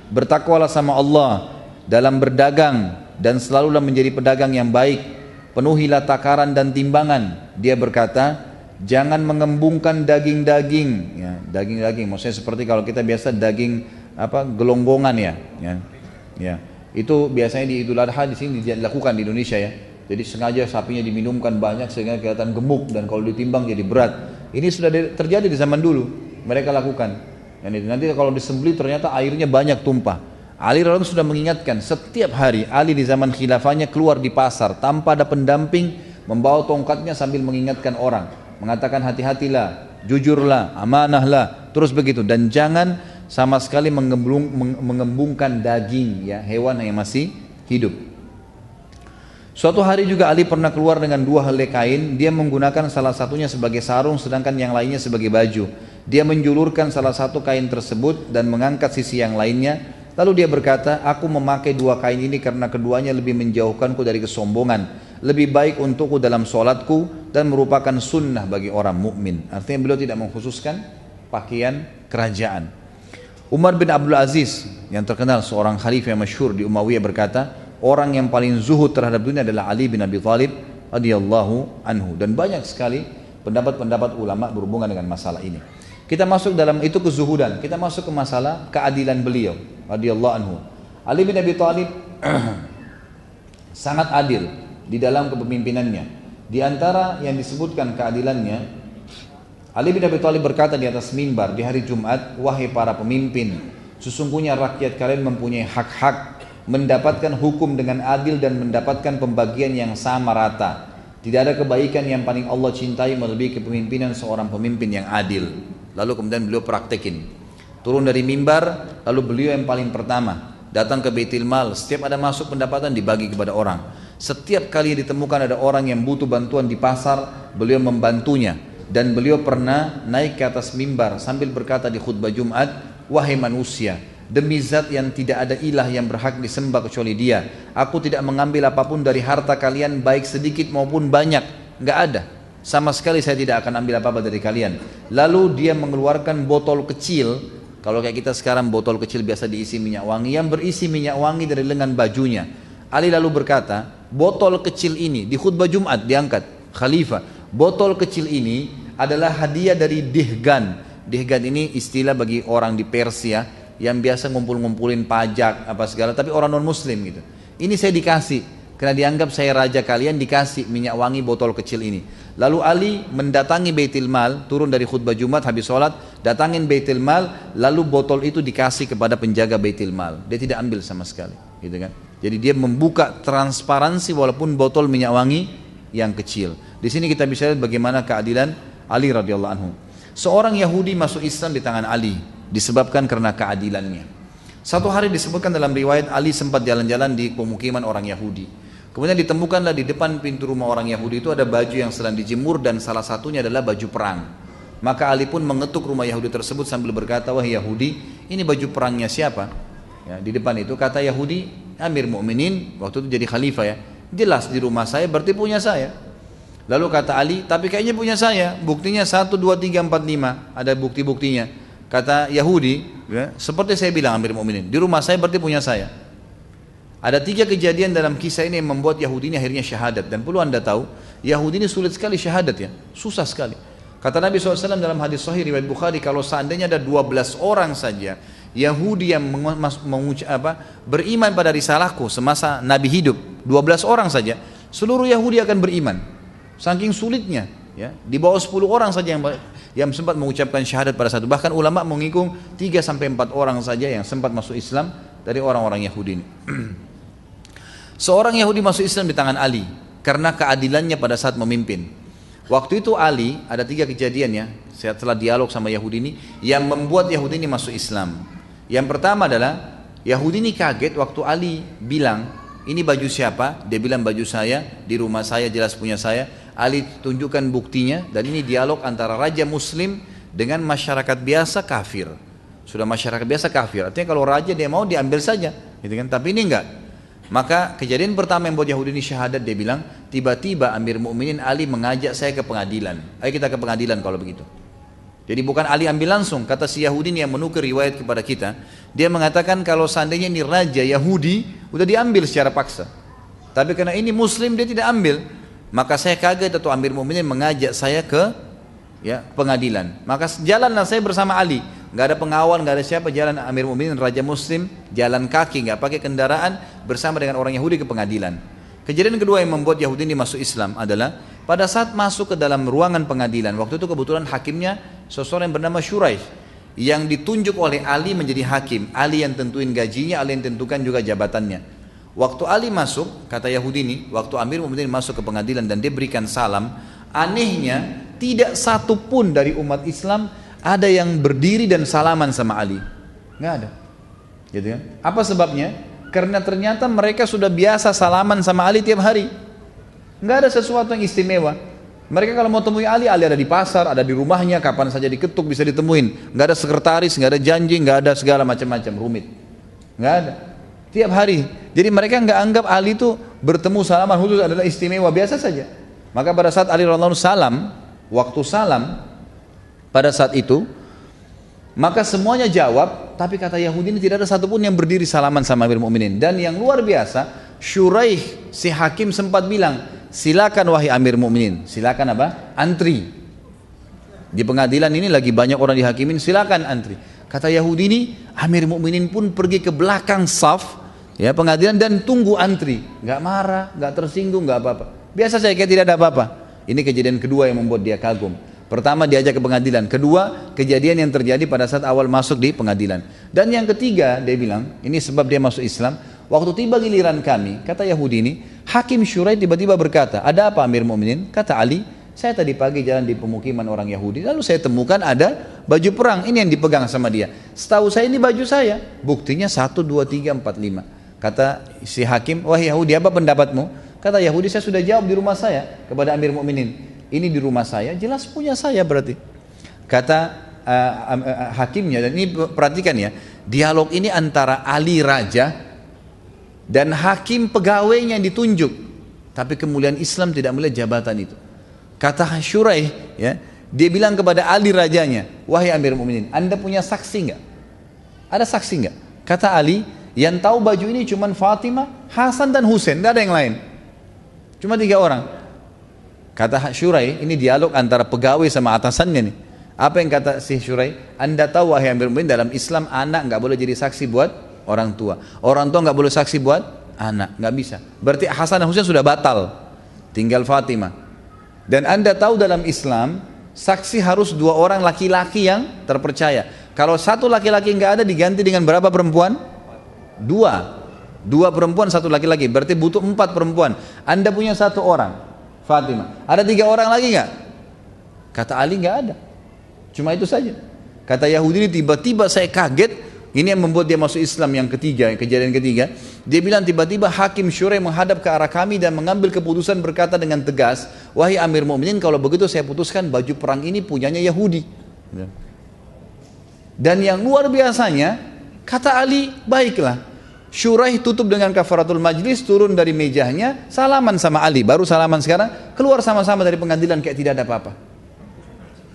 bertakwalah sama Allah dalam berdagang dan selalulah menjadi pedagang yang baik, penuhilah takaran dan timbangan. Dia berkata, jangan mengembungkan daging-daging, ya, daging-daging maksudnya seperti kalau kita biasa daging apa gelonggongan ya, itu biasanya di Idul Adha di sini dilakukan di Indonesia ya. Jadi sengaja sapinya diminumkan banyak sehingga kelihatan gemuk dan kalau ditimbang jadi berat. Ini sudah terjadi di zaman dulu, mereka lakukan. Dan itu nanti kalau disembelih ternyata airnya banyak tumpah. Ali radhiyallahu anhu sudah mengingatkan setiap hari. Ali di zaman khilafahnya keluar di pasar tanpa ada pendamping, membawa tongkatnya sambil mengingatkan orang, mengatakan hati-hatilah, jujurlah, amanahlah, terus begitu. Dan jangan sama sekali mengembungkan daging ya, hewan yang masih hidup. Suatu hari juga Ali pernah keluar dengan 2 helai kain. Dia menggunakan salah satunya sebagai sarung sedangkan yang lainnya sebagai baju. Dia menjulurkan salah satu kain tersebut dan mengangkat sisi yang lainnya. Lalu dia berkata, aku memakai 2 kain ini karena keduanya lebih menjauhkanku dari kesombongan, lebih baik untukku dalam sholatku dan merupakan sunnah bagi orang mukmin. Artinya beliau tidak mengkhususkan pakaian kerajaan. Umar bin Abdul Aziz yang terkenal seorang khalifah yang masyhur di Umayyah berkata, orang yang paling zuhud terhadap dunia adalah Ali bin Abi Thalib radhiyallahu anhu. Dan banyak sekali pendapat-pendapat ulama berhubungan dengan masalah ini. Kita masuk dalam itu kezuhudan, kita masuk ke masalah keadilan beliau radhiyallahu anhu. Ali bin Abi Thalib sangat adil di dalam kepemimpinannya. Di antara yang disebutkan keadilannya, Ali bin Abi Thalib berkata di atas mimbar di hari Jumat, wahai para pemimpin, sesungguhnya rakyat kalian mempunyai hak-hak mendapatkan hukum dengan adil dan mendapatkan pembagian yang sama rata. Tidak ada kebaikan yang paling Allah cintai melebihi kepemimpinan seorang pemimpin yang adil. Lalu kemudian beliau praktekin, turun dari mimbar, lalu beliau yang paling pertama datang ke Baitul Mal. Setiap ada masuk pendapatan dibagi kepada orang. Setiap kali ditemukan ada orang yang butuh bantuan di pasar, beliau membantunya. Dan beliau pernah naik ke atas mimbar sambil berkata di khutbah Jumat, wahai manusia, demi zat yang tidak ada ilah yang berhak disembah kecuali dia, aku tidak mengambil apapun dari harta kalian baik sedikit maupun banyak, nggak ada sama sekali, saya tidak akan ambil apa-apa dari kalian. Lalu dia mengeluarkan botol kecil, kalau kayak kita sekarang botol kecil biasa diisi minyak wangi, yang berisi minyak wangi dari lengan bajunya. Ali lalu berkata, botol kecil ini di khutbah Jumat diangkat khalifah, botol kecil ini adalah hadiah dari Dihgan. Dihgan ini istilah bagi orang di Persia yang biasa ngumpul-ngumpulin pajak apa segala, tapi orang non muslim gitu. Ini saya dikasih karena dianggap saya raja kalian, dikasih minyak wangi botol kecil ini. Lalu Ali mendatangi Baitul Mal, turun dari khutbah Jumat habis sholat, datangin Baitul Mal, lalu botol itu dikasih kepada penjaga Baitul Mal. Dia tidak ambil sama sekali, gitu kan? Jadi dia membuka transparansi walaupun botol minyak wangi yang kecil. Di sini kita bisa lihat bagaimana keadilan Ali radhiyallahu anhu. Seorang Yahudi masuk Islam di tangan Ali disebabkan karena keadilannya. Satu hari disebutkan dalam riwayat Ali sempat jalan-jalan di pemukiman orang Yahudi. Kemudian ditemukanlah di depan pintu rumah orang Yahudi itu ada baju yang sedang dijemur dan salah satunya adalah baju perang. Maka Ali pun mengetuk rumah Yahudi tersebut sambil berkata, wahai Yahudi, ini baju perangnya siapa? Ya, di depan itu kata Yahudi, Amir Mukminin, waktu itu jadi khalifah ya, jelas di rumah saya berarti punya saya. Lalu kata Ali, tapi kayaknya punya saya, buktinya 1, 2, 3, 4, 5, ada bukti-buktinya. Kata Yahudi, ya, seperti saya bilang Amir Mukminin, di rumah saya berarti punya saya. Ada 3 kejadian dalam kisah ini yang membuat Yahudi ini akhirnya syahadat. Dan perlu anda tahu, Yahudi ini sulit sekali syahadat ya, susah sekali. Kata Nabi SAW dalam hadis sahih riwayat Bukhari, kalau seandainya ada 12 orang saja Yahudi yang beriman pada risalahku semasa Nabi hidup, 12 orang saja, seluruh Yahudi akan beriman. Saking sulitnya, ya, di bawah 10 orang saja yang sempat mengucapkan syahadat pada satu. Bahkan ulama menghitung 3-4 orang saja yang sempat masuk Islam dari orang-orang Yahudi ini. Seorang Yahudi masuk Islam di tangan Ali karena keadilannya pada saat memimpin. Waktu itu Ali, ada 3 kejadian ya, setelah dialog sama Yahudi ini yang membuat Yahudi ini masuk Islam. Yang pertama adalah Yahudi ini kaget waktu Ali bilang, ini baju siapa? Dia bilang baju saya, di rumah saya jelas punya saya. Ali tunjukkan buktinya, dan ini dialog antara raja muslim dengan masyarakat biasa kafir. Sudah masyarakat biasa kafir, artinya kalau raja dia mau diambil saja, gitu kan? Tapi ini enggak. Maka kejadian pertama yang buat Yahudi ini syahadat, dia bilang, tiba-tiba Amir Mukminin Ali mengajak saya ke pengadilan. Ayo kita ke pengadilan kalau begitu. Jadi bukan Ali ambil langsung. Kata si Yahudi ini yang menukir riwayat kepada kita, dia mengatakan kalau seandainya ini raja Yahudi udah diambil secara paksa, tapi karena ini Muslim dia tidak ambil. Maka saya kaget atau Amir Mukminin mengajak saya ke pengadilan. Maka jalanlah saya bersama Ali, nggak ada pengawal, nggak ada siapa, jalan Amir Mukminin raja Muslim, jalan kaki, nggak pakai kendaraan, bersama dengan orang Yahudi ke pengadilan. Kejadian kedua yang membuat Yahudi ini masuk Islam adalah pada saat masuk ke dalam ruangan pengadilan. Waktu itu kebetulan hakimnya seseorang yang bernama Shuraih, yang ditunjuk oleh Ali menjadi hakim. Ali yang tentuin gajinya, Ali yang tentukan juga jabatannya. Waktu Ali masuk, kata Yahudi ini, waktu Amir Mukminin masuk ke pengadilan dan dia berikan salam, anehnya tidak satu pun dari umat Islam ada yang berdiri dan salaman sama Ali. Nggak ada. Gitu kan? Apa sebabnya? Karena ternyata mereka sudah biasa salaman sama Ali tiap hari. Nggak ada sesuatu yang istimewa. Mereka kalau mau temui Ali ada di pasar, ada di rumahnya, kapan saja diketuk bisa ditemuin. Nggak ada sekretaris, nggak ada janji, nggak ada segala macam-macam rumit. Nggak ada. Tiap hari. Jadi mereka nggak anggap Ali itu bertemu salaman khusus adalah istimewa, biasa saja. Maka pada saat Ali radhiyallahu anhu salam, waktu salam pada saat itu, maka semuanya jawab, tapi kata Yahudi ini tidak ada satupun yang berdiri salaman sama Amir Mukminin. Dan yang luar biasa, Shuraih si hakim sempat bilang, silakan wahai Amir Mukminin, silakan apa? Antri. Di pengadilan ini lagi banyak orang dihakimin, silakan antri. Kata Yahudi ini, Amir Mukminin pun pergi ke belakang saf pengadilan dan tunggu antri, nggak marah, nggak tersinggung, nggak apa-apa. Biasa saya kayak tidak ada apa-apa. Ini kejadian kedua yang membuat dia kagum. Pertama diajak ke pengadilan, kedua kejadian yang terjadi pada saat awal masuk di pengadilan. Dan yang ketiga dia bilang, ini sebab dia masuk Islam. Waktu tiba giliran kami, kata Yahudi ini, Hakim Shuraih tiba-tiba berkata, ada apa Amir Mukminin? Kata Ali, saya tadi pagi jalan di pemukiman orang Yahudi, lalu saya temukan ada baju perang, ini yang dipegang sama dia. Setahu saya ini baju saya, buktinya 1, 2, 3, 4, 5. Kata si hakim, wahai Yahudi apa pendapatmu? Kata Yahudi, saya sudah jawab di rumah saya kepada Amir Mukminin. Ini di rumah saya, jelas punya saya berarti. Kata hakimnya, dan ini perhatikan ya, dialog ini antara Ali raja dan hakim pegawainya yang ditunjuk. Tapi kemuliaan Islam tidak melihat jabatan itu. Kata Shuraih, dia bilang kepada Ali rajanya, wahai Amir Mukminin, Anda punya saksi enggak? Ada saksi enggak? Kata Ali, yang tahu baju ini cuma Fatimah, Hasan dan Husain, tidak ada yang lain. Cuma 3 orang. Kata Shuraih, ini dialog antara pegawai sama atasannya nih. Apa yang kata si Shuraih? Anda tahu wahai Amir Mukminin, dalam Islam anak nggak boleh jadi saksi buat orang tua. Orang tua nggak boleh saksi buat anak, nggak bisa. Berarti Hasan dan Husain sudah batal, tinggal Fatimah. Dan Anda tahu dalam Islam saksi harus 2 orang laki-laki yang terpercaya. Kalau 1 laki-laki nggak ada, diganti dengan berapa perempuan? 2 perempuan 1 laki-laki, berarti butuh 4 perempuan. Anda punya 1 orang, Fatimah. Ada 3 orang lagi nggak? Kata Ali nggak ada. Cuma itu saja. Kata Yahudi ini, tiba-tiba saya kaget. Ini yang membuat dia masuk Islam yang ketiga, kejadian ketiga. Dia bilang tiba-tiba Hakim Shuraih menghadap ke arah kami dan mengambil keputusan berkata dengan tegas, wahai Amir Mukminin, kalau begitu saya putuskan baju perang ini punyanya Yahudi. Dan yang luar biasanya, kata Ali, baiklah. Shuraih tutup dengan kafaratul majlis, turun dari mejanya, salaman sama Ali. Baru salaman sekarang, keluar sama-sama dari pengadilan kayak tidak ada apa-apa.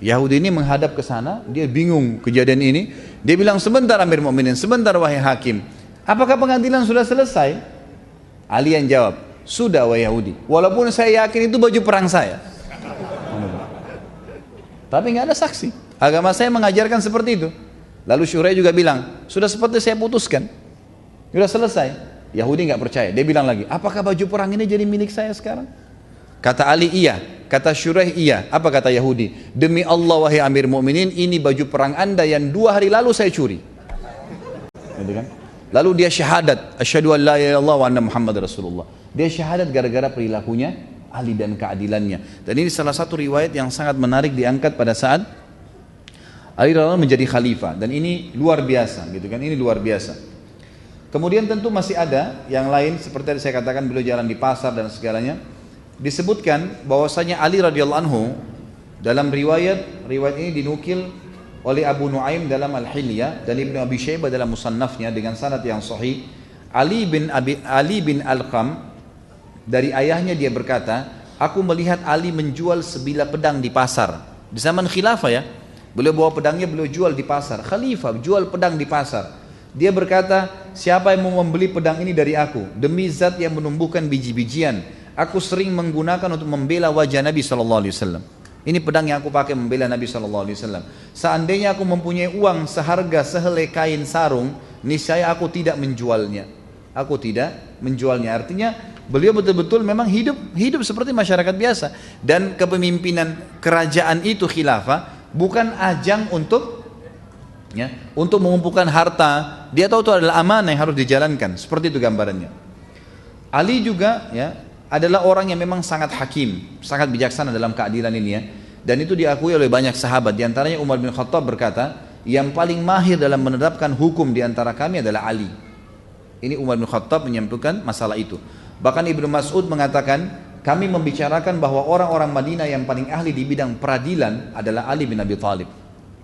Yahudi ini menghadap ke sana, dia bingung kejadian ini. Dia bilang, sebentar Amir Mukminin, sebentar wahai hakim. Apakah pengadilan sudah selesai? Ali yang jawab, sudah wahai Yahudi. Walaupun saya yakin itu baju perang saya. Tapi nggak ada saksi. Agama saya mengajarkan seperti itu. Lalu Shuraih juga bilang, sudah seperti saya putuskan. Sudah selesai. Yahudi nggak percaya. Dia bilang lagi, apakah baju perang ini jadi milik saya sekarang? Kata Ali, iya. Kata Shuraih, iya. Apa kata Yahudi? Demi Allah wahai Amir Mukminin, ini baju perang Anda yang 2 hari lalu saya curi. Gitu kan? Lalu dia syahadat, asyhadu an la ilaha illallah wa anna Muhammad Rasulullah. Dia syahadat gara-gara perilakunya Ali dan keadilannya. Dan ini salah satu riwayat yang sangat menarik diangkat pada saat Ali radhiyallahu anhu menjadi khalifah. Dan ini luar biasa, gitu kan? Ini luar biasa. Kemudian tentu masih ada yang lain, seperti yang saya katakan beliau jalan di pasar dan segalanya. Disebutkan bahwasanya Ali radhiyallahu anhu dalam riwayat ini dinukil oleh Abu Nuaim dalam Al-Hilyah dan Ibnu Abi Syaibah dalam Musannafnya dengan sanad yang sahih. Ali bin Alqam dari ayahnya dia berkata, aku melihat Ali menjual sebilah pedang di pasar di zaman khilafah ya. Beliau bawa pedangnya, beliau jual di pasar. Khalifah jual pedang di pasar. Dia berkata, siapa yang mau membeli pedang ini dari aku? Demi zat yang menumbuhkan biji-bijian, aku sering menggunakan untuk membela wajah Nabi SAW. Ini pedang yang aku pakai membela Nabi SAW. Seandainya aku mempunyai uang seharga sehelai kain sarung, niscaya aku tidak menjualnya. Aku tidak menjualnya. Artinya beliau betul-betul memang hidup seperti masyarakat biasa. Dan kepemimpinan kerajaan itu khilafah bukan ajang untuk mengumpulkan harta. Dia tahu itu adalah amanah yang harus dijalankan. Seperti itu gambarannya. Ali juga adalah orang yang memang sangat hakim, sangat bijaksana dalam keadilan ini Dan itu diakui oleh banyak sahabat. Di antaranya Umar bin Khattab berkata, yang paling mahir dalam menerapkan hukum di antara kami adalah Ali. Ini Umar bin Khattab menyampaikan masalah itu. Bahkan Ibnu Mas'ud mengatakan, kami membicarakan bahwa orang-orang Madinah yang paling ahli di bidang peradilan adalah Ali bin Abi Thalib.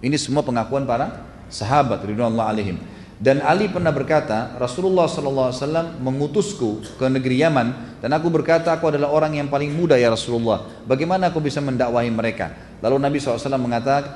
Ini semua pengakuan para sahabat ridwanullah alaihim. Dan Ali pernah berkata, Rasulullah SAW mengutusku ke negeri Yaman, dan aku berkata, aku adalah orang yang paling muda ya Rasulullah. Bagaimana aku bisa mendakwahi mereka? Lalu Nabi SAW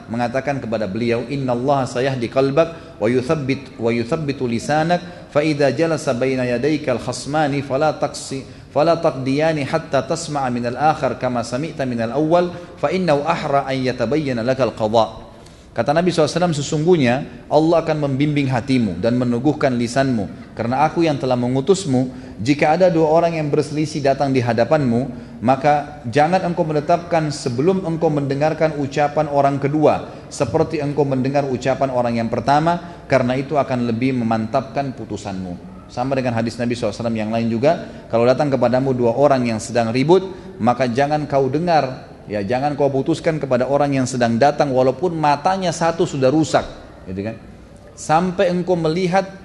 mengatakan kepada beliau, Inna Allah sayahdi qalbak wa yuthabbitu lisanak, fa idza jalasa baina yadayka al-khasmani fala taqdiyani hatta tasma'a min al-akhar kama sami'ta min al-awwal, fa innahu ahra an yatabayyana lakal qadha. Kata Nabi SAW, sesungguhnya Allah akan membimbing hatimu dan meneguhkan lisanmu, karena aku yang telah mengutusmu. Jika ada dua orang yang berselisih datang di hadapanmu, maka jangan engkau menetapkan sebelum engkau mendengarkan ucapan orang kedua seperti engkau mendengar ucapan orang yang pertama, karena itu akan lebih memantapkan putusanmu. Sama dengan hadis Nabi SAW yang lain juga, kalau datang kepadamu dua orang yang sedang ribut, maka jangan kau dengar, jangan kau putuskan kepada orang yang sedang datang walaupun matanya satu sudah rusak, gitu kan? Sampai engkau melihat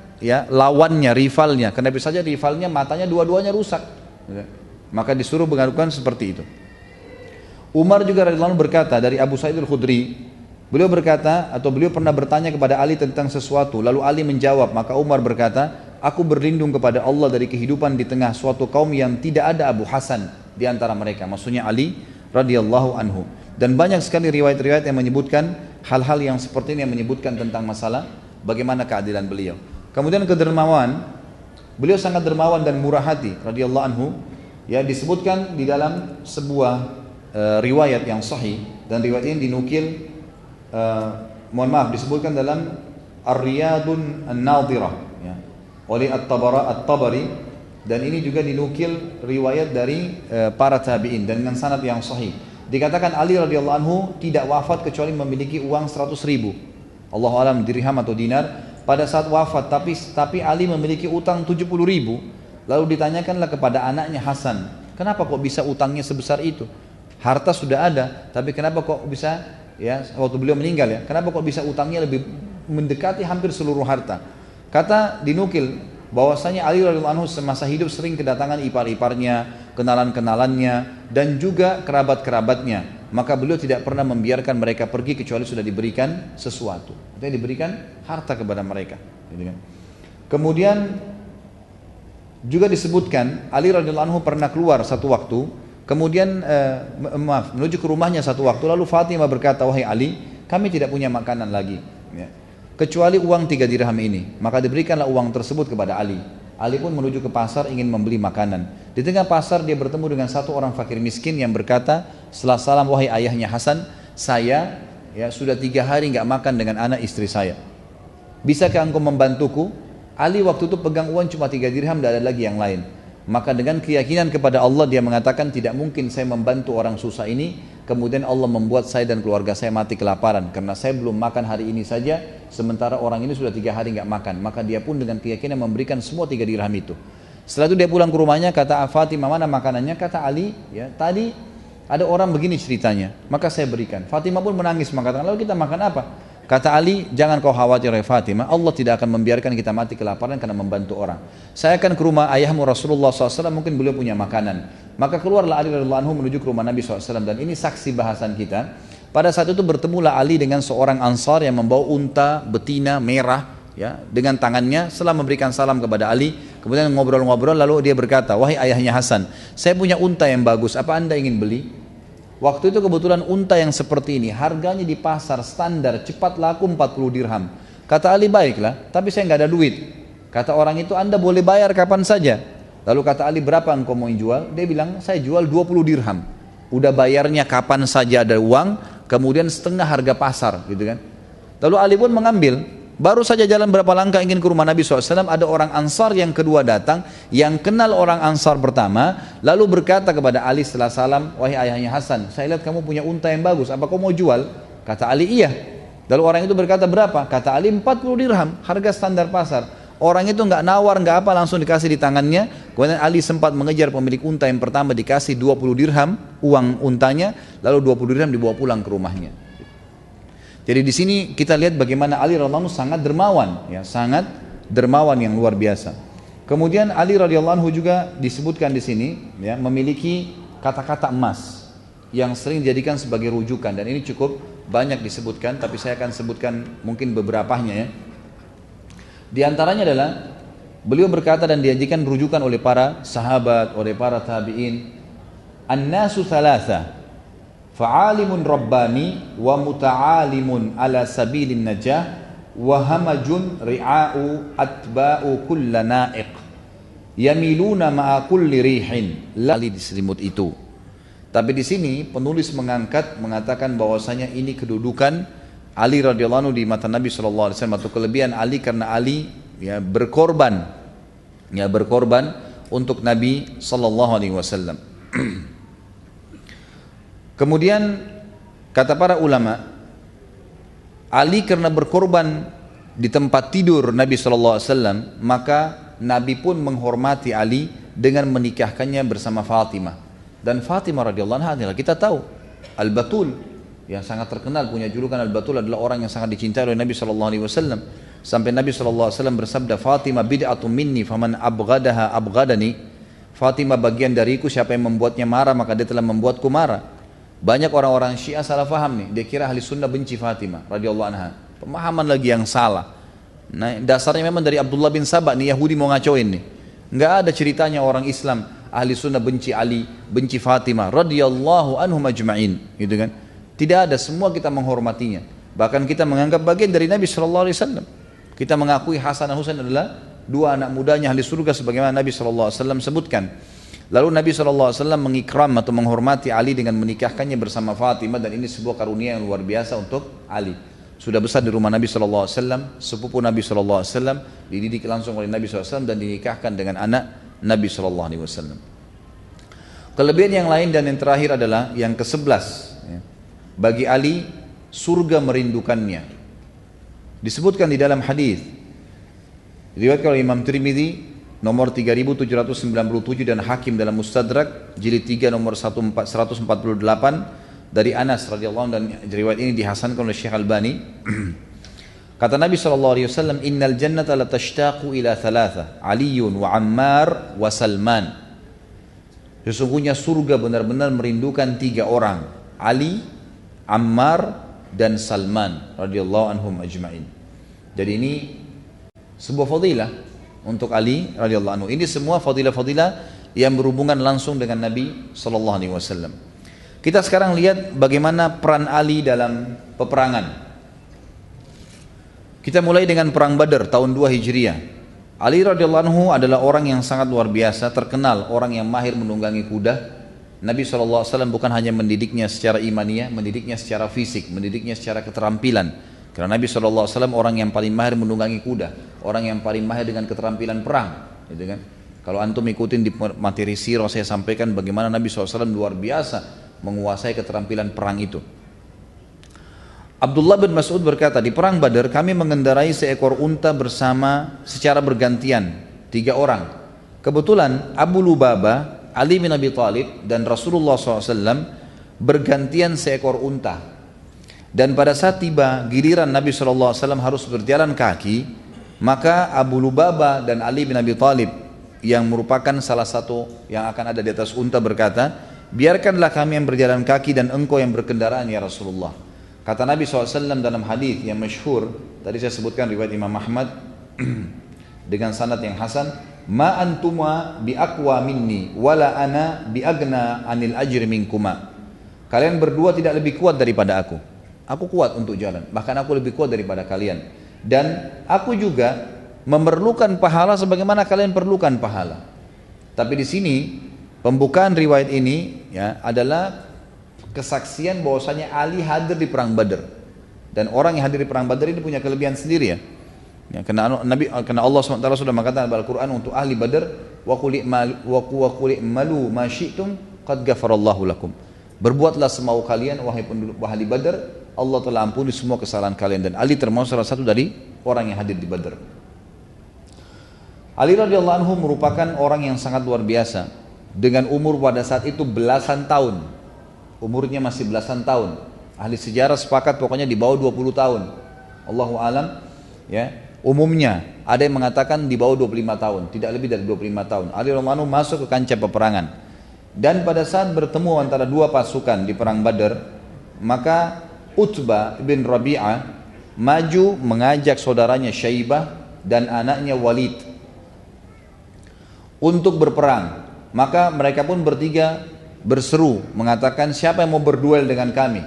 lawannya, rivalnya. Karena bisa saja rivalnya matanya dua-duanya rusak, gitu. Maka disuruh mengadukan seperti itu. Umar juga radhiyallahu anhu berkata dari Abu Sa'id al-Khudri, beliau berkata atau beliau pernah bertanya kepada Ali tentang sesuatu, lalu Ali menjawab, maka Umar berkata, aku berlindung kepada Allah dari kehidupan di tengah suatu kaum yang tidak ada Abu Hasan di antara mereka. Maksudnya Ali radhiyallahu anhu. Dan banyak sekali riwayat-riwayat yang menyebutkan hal-hal yang seperti ini, yang menyebutkan tentang masalah bagaimana keadilan beliau. Kemudian kedermawan, beliau sangat dermawan dan murah hati radhiyallahu anhu. Disebutkan di dalam sebuah riwayat yang sahih, dan riwayat ini dinukil disebutkan dalam Ar-Riyadun An-Nadhirah oleh At-Tabari, dan ini juga dinukil riwayat dari para tabi'in dan dengan sanad yang sahih. Dikatakan Ali radhiyallahu anhu tidak wafat kecuali memiliki uang 100.000, Allahu alam dirham atau dinar pada saat wafat, tapi Ali memiliki utang 70.000. Lalu ditanyakanlah kepada anaknya Hasan, kenapa kok bisa utangnya sebesar itu? Harta sudah ada, tapi kenapa kok bisa waktu beliau meninggal kenapa kok bisa utangnya lebih mendekati hampir seluruh harta? Kata dinukil bahwasanya Ali radhiyallahu anhu semasa hidup sering kedatangan ipar-iparnya, kenalan-kenalannya, dan juga kerabat-kerabatnya. Maka beliau tidak pernah membiarkan mereka pergi kecuali sudah diberikan sesuatu. Artinya diberikan harta kepada mereka. Kemudian juga disebutkan Ali radhiyallahu anhu pernah keluar satu waktu, kemudian menuju ke rumahnya satu waktu, lalu Fatimah berkata, wahai Ali, kami tidak punya makanan lagi, kecuali uang 3 dirham ini. Maka diberikanlah uang tersebut kepada Ali. Ali pun menuju ke pasar ingin membeli makanan. Di tengah pasar dia bertemu dengan satu orang fakir miskin yang berkata setelah salam, wahai ayahnya Hasan, saya sudah 3 hari nggak makan dengan anak istri saya. Bisakah engkau membantuku? Ali waktu itu pegang uang cuma 3 dirham, tidak ada lagi yang lain. Maka dengan keyakinan kepada Allah dia mengatakan, tidak mungkin saya membantu orang susah ini kemudian Allah membuat saya dan keluarga saya mati kelaparan, karena saya belum makan hari ini saja sementara orang ini sudah 3 hari nggak makan. Maka dia pun dengan keyakinan memberikan semua 3 dirham itu. Setelah itu dia pulang ke rumahnya, kata Fatimah, mana makanannya? Kata Ali, tadi ada orang begini ceritanya, maka saya berikan. Fatimah pun menangis mengatakan, lalu kita makan apa? Kata Ali, jangan kau khawatir ya Fatimah, Allah tidak akan membiarkan kita mati kelaparan karena membantu orang. Saya akan ke rumah ayahmu Rasulullah SAW, mungkin beliau punya makanan. Maka keluarlah Ali radhiyallahu anhu menuju ke rumah Nabi SAW, dan ini saksi bahasan kita. Pada saat itu bertemulah Ali dengan seorang Ansar yang membawa unta betina merah, dengan tangannya. Setelah memberikan salam kepada Ali, kemudian ngobrol-ngobrol, lalu dia berkata, wahai ayahnya Hasan, saya punya unta yang bagus, apa anda ingin beli? Waktu itu kebetulan unta yang seperti ini harganya di pasar standar cepat laku 40 dirham. Kata Ali, baiklah, tapi saya nggak ada duit. Kata orang itu, Anda boleh bayar kapan saja. Lalu kata Ali, berapa engkau mau jual? Dia bilang, saya jual 20 dirham. Udah bayarnya kapan saja ada uang, kemudian setengah harga pasar gitu kan. Lalu Ali pun mengambil. Baru saja jalan berapa langkah ingin ke rumah Nabi SAW, ada orang Ansar yang kedua datang, yang kenal orang Ansar pertama, lalu berkata kepada Ali setelah salam, wahai ayahnya Hasan, saya lihat kamu punya unta yang bagus, apa kau mau jual? Kata Ali, iya. Lalu orang itu berkata, berapa? Kata Ali, 40 dirham, harga standar pasar. Orang itu nggak nawar, nggak apa, langsung dikasih di tangannya. Kemudian Ali sempat mengejar pemilik unta yang pertama, dikasih 20 dirham uang untanya, lalu 20 dirham dibawa pulang ke rumahnya. Jadi di sini kita lihat bagaimana Ali radhiyallahu anhu sangat dermawan, ya, sangat dermawan yang luar biasa. Kemudian Ali radhiyallahu anhu juga disebutkan di sini, ya, memiliki kata-kata emas yang sering dijadikan sebagai rujukan, dan ini cukup banyak disebutkan, tapi saya akan sebutkan mungkin beberapanya, ya. Di antaranya adalah beliau berkata dan diajikan rujukan oleh para sahabat, oleh para tabi'in, an-nasu thalatha, fa'alimun rabbani wa muta'alimun ala sabilin najah wa hamajun ri'a'u atba'u kulla na'iq yamiluna ma'a kulli rihin. Lali diselimut itu. Tapi di sini penulis mengatakan bahwasanya ini kedudukan Ali radhiyallahu anhu di mata Nabi sallallahu alaihi wasallam, atau kelebihan Ali karena Ali, ya, berkorban untuk Nabi sallallahu alaihi wasallam. Kemudian kata para ulama, Ali karena berkorban di tempat tidur Nabi SAW, maka Nabi pun menghormati Ali dengan menikahkannya bersama Fatimah. Dan Fatimah radhiyallahu anha adalah, kita tahu, Al-Batul, yang sangat terkenal, punya julukan Al-Batul, adalah orang yang sangat dicintai oleh Nabi SAW. Sampai Nabi SAW bersabda, Fatimah bid'atun minni faman abghadaha abghadani. Fatimah bagian dariku, siapa yang membuatnya marah maka dia telah membuatku marah. Banyak orang-orang Syiah salah faham nih, dia kira ahli sunnah benci Fatimah radhiyallahu anha. Pemahaman lagi yang salah. Nah, dasarnya memang dari Abdullah bin Sabah nih, Yahudi mau ngacoin nih. Nggak ada ceritanya orang Islam ahli sunnah benci Ali, benci Fatimah radhiyallahu anhum ajma'in, gitu kan? Tidak ada, semua kita menghormatinya. Bahkan kita menganggap bagian dari Nabi sallallahu alaihi wasallam. Kita mengakui Hasan dan Husain adalah dua anak mudanya ahli surga sebagaimana Nabi sallallahu alaihi wasallam sebutkan. Lalu Nabi SAW mengikram atau menghormati Ali dengan menikahkannya bersama Fatimah, dan ini sebuah karunia yang luar biasa untuk Ali. Sudah besar di rumah Nabi SAW, sepupu Nabi SAW, dididik langsung oleh Nabi SAW dan dinikahkan dengan anak Nabi SAW. Kelebihan yang lain dan yang terakhir adalah yang ke-11, ya. Bagi Ali, surga merindukannya. Disebutkan di dalam hadis, diriwayatkan oleh Imam Tirmidzi nomor 3797 dan Hakim dalam Mustadrak jilid 3 nomor 148 dari Anas radhiyallahu anhu, dan riwayat ini dihasankan oleh Syekh Albani. Kata Nabi SAW, innal jannata la tashtaqu ila thalatha, Aliyun wa Ammar wa Salman. Sesungguhnya surga benar-benar merindukan 3 orang, Ali, Ammar dan Salman radhiyallahu anhum ajma'in. Jadi ini sebuah fadilah untuk Ali radhiyallahu anhu. Ini semua fadilah-fadilah yang berhubungan langsung dengan Nabi sallallahu alaihi wasallam. Kita sekarang lihat bagaimana peran Ali dalam peperangan. Kita mulai dengan perang Badar tahun 2 Hijriah. Ali radhiyallahu anhu adalah orang yang sangat luar biasa, terkenal orang yang mahir menunggangi kuda. Nabi sallallahu alaihi wasallam bukan hanya mendidiknya secara imaniyah, mendidiknya secara fisik, mendidiknya secara keterampilan. Karena Nabi SAW orang yang paling mahir menunggangi kuda, orang yang paling mahir dengan keterampilan perang, gitu kan? Kalau antum ikutin di materi sirah saya sampaikan bagaimana Nabi SAW luar biasa menguasai keterampilan perang itu. Abdullah bin Mas'ud berkata, di perang Badar kami mengendarai seekor unta bersama secara bergantian, 3 orang. Kebetulan Abu Lubabah, Ali bin Abi Thalib dan Rasulullah SAW bergantian seekor unta. Dan pada saat tiba giliran Nabi SAW harus berjalan kaki, maka Abu Lubabah dan Ali bin Abi Thalib yang merupakan salah satu yang akan ada di atas unta berkata, biarkanlah kami yang berjalan kaki dan engkau yang berkendaraan ya Rasulullah. Kata Nabi SAW dalam hadis yang masyhur, tadi saya sebutkan riwayat Imam Ahmad dengan sanad yang hasan, ma antuma bi aqwa minni wala ana bi agna anil ajri minkuma. Kalian berdua tidak lebih kuat daripada aku. Aku kuat untuk jalan, bahkan aku lebih kuat daripada kalian. Dan aku juga memerlukan pahala sebagaimana kalian perlukan pahala. Tapi di sini pembukaan riwayat ini ya adalah kesaksian bahwasanya Ali hadir di perang Badar. Dan orang yang hadir di perang Badar ini punya kelebihan sendiri ya. Ya, karena Allah SWT sudah mengatakan dalam Al-Quran untuk ahli Badar, wa qul i'malu ma syi'tum qad ghafarallahu lakum. Berbuatlah semau kalian wahai penduduk ahli Badar, Allah telah ampuni semua kesalahan kalian. Dan Ali termasuk salah satu dari orang yang hadir di Badar. Ali radhiyallahu anhu merupakan orang yang sangat luar biasa, dengan umur pada saat itu belasan tahun. Umurnya masih belasan tahun. Ahli sejarah sepakat pokoknya di bawah 20 tahun. Allahu alam ya. Umumnya ada yang mengatakan di bawah 25 tahun, tidak lebih dari 25 tahun. Ali radhiyallahu anhu masuk ke kancah peperangan. Dan pada saat bertemu antara dua pasukan di perang Badar, maka Utbah bin Rabi'ah maju mengajak saudaranya Syaibah dan anaknya Walid untuk berperang. Maka mereka pun bertiga berseru mengatakan, siapa yang mau berduel dengan kami?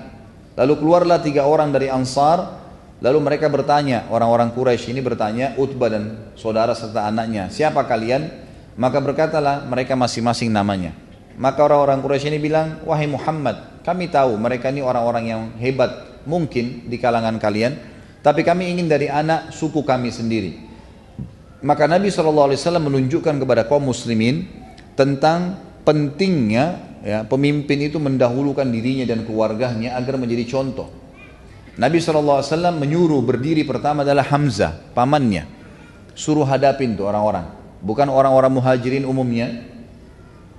Lalu keluarlah 3 orang dari Ansar. Lalu mereka bertanya, orang-orang Quraisy ini bertanya, Utbah dan saudara serta anaknya, siapa kalian? Maka berkatalah mereka masing-masing namanya. Maka orang-orang Quraisy ini bilang, wahai Muhammad, kami tahu mereka ini orang-orang yang hebat mungkin di kalangan kalian, tapi kami ingin dari anak suku kami sendiri. Maka Nabi SAW menunjukkan kepada kaum muslimin tentang pentingnya ya, pemimpin itu mendahulukan dirinya dan keluarganya agar menjadi contoh. Nabi SAW menyuruh berdiri pertama adalah Hamzah, pamannya. Suruh hadapin tuh orang-orang, bukan orang-orang muhajirin umumnya.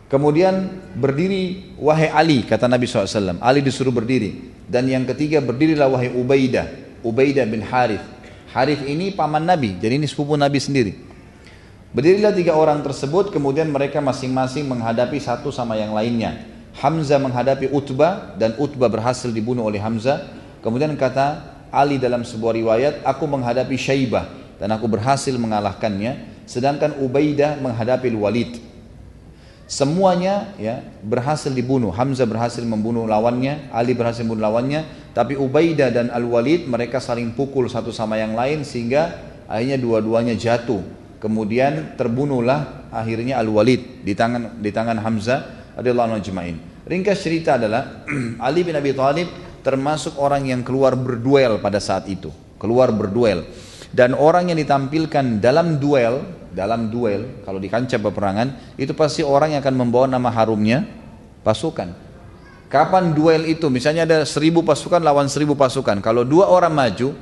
Kemudian berdiri wahai Ali, kata Nabi SAW. Ali disuruh berdiri. Dan yang ketiga berdirilah wahai Ubaidah bin Harith. Harith ini paman Nabi, jadi ini sepupu Nabi sendiri. Berdirilah 3 orang tersebut, kemudian mereka masing-masing menghadapi satu sama yang lainnya. Hamzah menghadapi Utbah dan Utbah berhasil dibunuh oleh Hamzah. Kemudian kata Ali dalam sebuah riwayat, aku menghadapi Syaibah dan aku berhasil mengalahkannya. Sedangkan Ubaidah menghadapi Walid. Semuanya ya berhasil dibunuh. Hamzah berhasil membunuh lawannya, Ali berhasil membunuh lawannya. Tapi Ubaidah dan Al-Walid mereka saling pukul satu sama yang lain sehingga akhirnya dua-duanya jatuh. Kemudian terbunuhlah akhirnya Al-Walid di tangan Hamzah radhiyallahu anhu ajma'in. Ringkas cerita adalah Ali bin Abi Thalib termasuk orang yang keluar berduel pada saat itu, keluar berduel. Dan orang yang ditampilkan dalam duel kalau di kancah peperangan itu pasti orang yang akan membawa nama harumnya pasukan. Kapan duel itu? Misalnya ada 1000 pasukan lawan 1000 pasukan. Kalau 2 orang maju,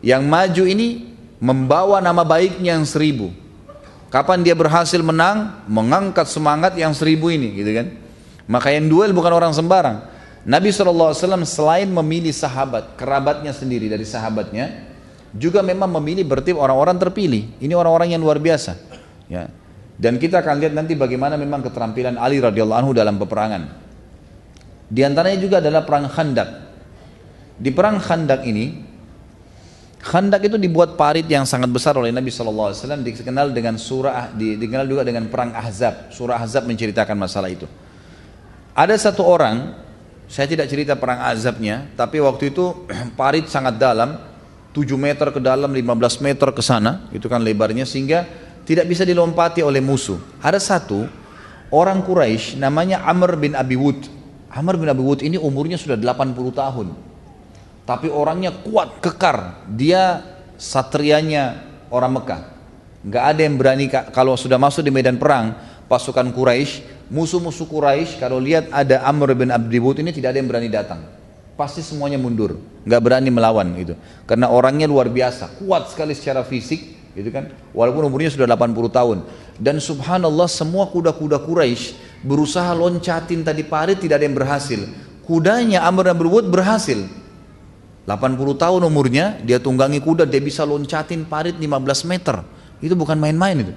yang maju ini membawa nama baiknya yang 1000. Kapan dia berhasil menang? Mengangkat semangat yang 1000 ini, gitu kan? Maka yang duel bukan orang sembarang. Nabi SAW selain memilih sahabat, kerabatnya sendiri dari sahabatnya, juga memang memilih berarti orang-orang terpilih. Ini orang-orang yang luar biasa. Ya. Dan kita akan lihat nanti bagaimana memang keterampilan Ali radhiyallahu anhu dalam peperangan. Di antaranya juga adalah perang Khandaq. Di perang Khandaq ini, Khandaq itu dibuat parit yang sangat besar oleh Nabi SAW, dikenal dikenal juga dengan perang Ahzab. Surah Ahzab menceritakan masalah itu. Ada satu orang, saya tidak cerita perang Ahzabnya, tapi waktu itu parit sangat dalam, 7 meter ke dalam, 15 meter ke sana, itu kan lebarnya, sehingga tidak bisa dilompati oleh musuh. Ada satu orang Quraisy namanya Amr bin Abi Wud. Amr bin Abi Wud ini umurnya sudah 80 tahun. Tapi orangnya kuat, kekar. Dia satrianya orang Mekah. Nggak ada yang berani kalau sudah masuk di medan perang, pasukan Quraisy, musuh-musuh Quraisy kalau lihat ada Amr bin Abi Wud ini tidak ada yang berani datang. Pasti semuanya mundur, nggak berani melawan gitu. Karena orangnya luar biasa, kuat sekali secara fisik, gitu kan. Walaupun umurnya sudah 80 tahun. Dan subhanallah semua kuda-kuda Quraisy berusaha loncatin tadi parit, tidak ada yang berhasil. Kudanya Amr bin Abi Wud berhasil. 80 tahun umurnya, dia tunggangi kuda, dia bisa loncatin parit 15 meter. Itu bukan main-main itu.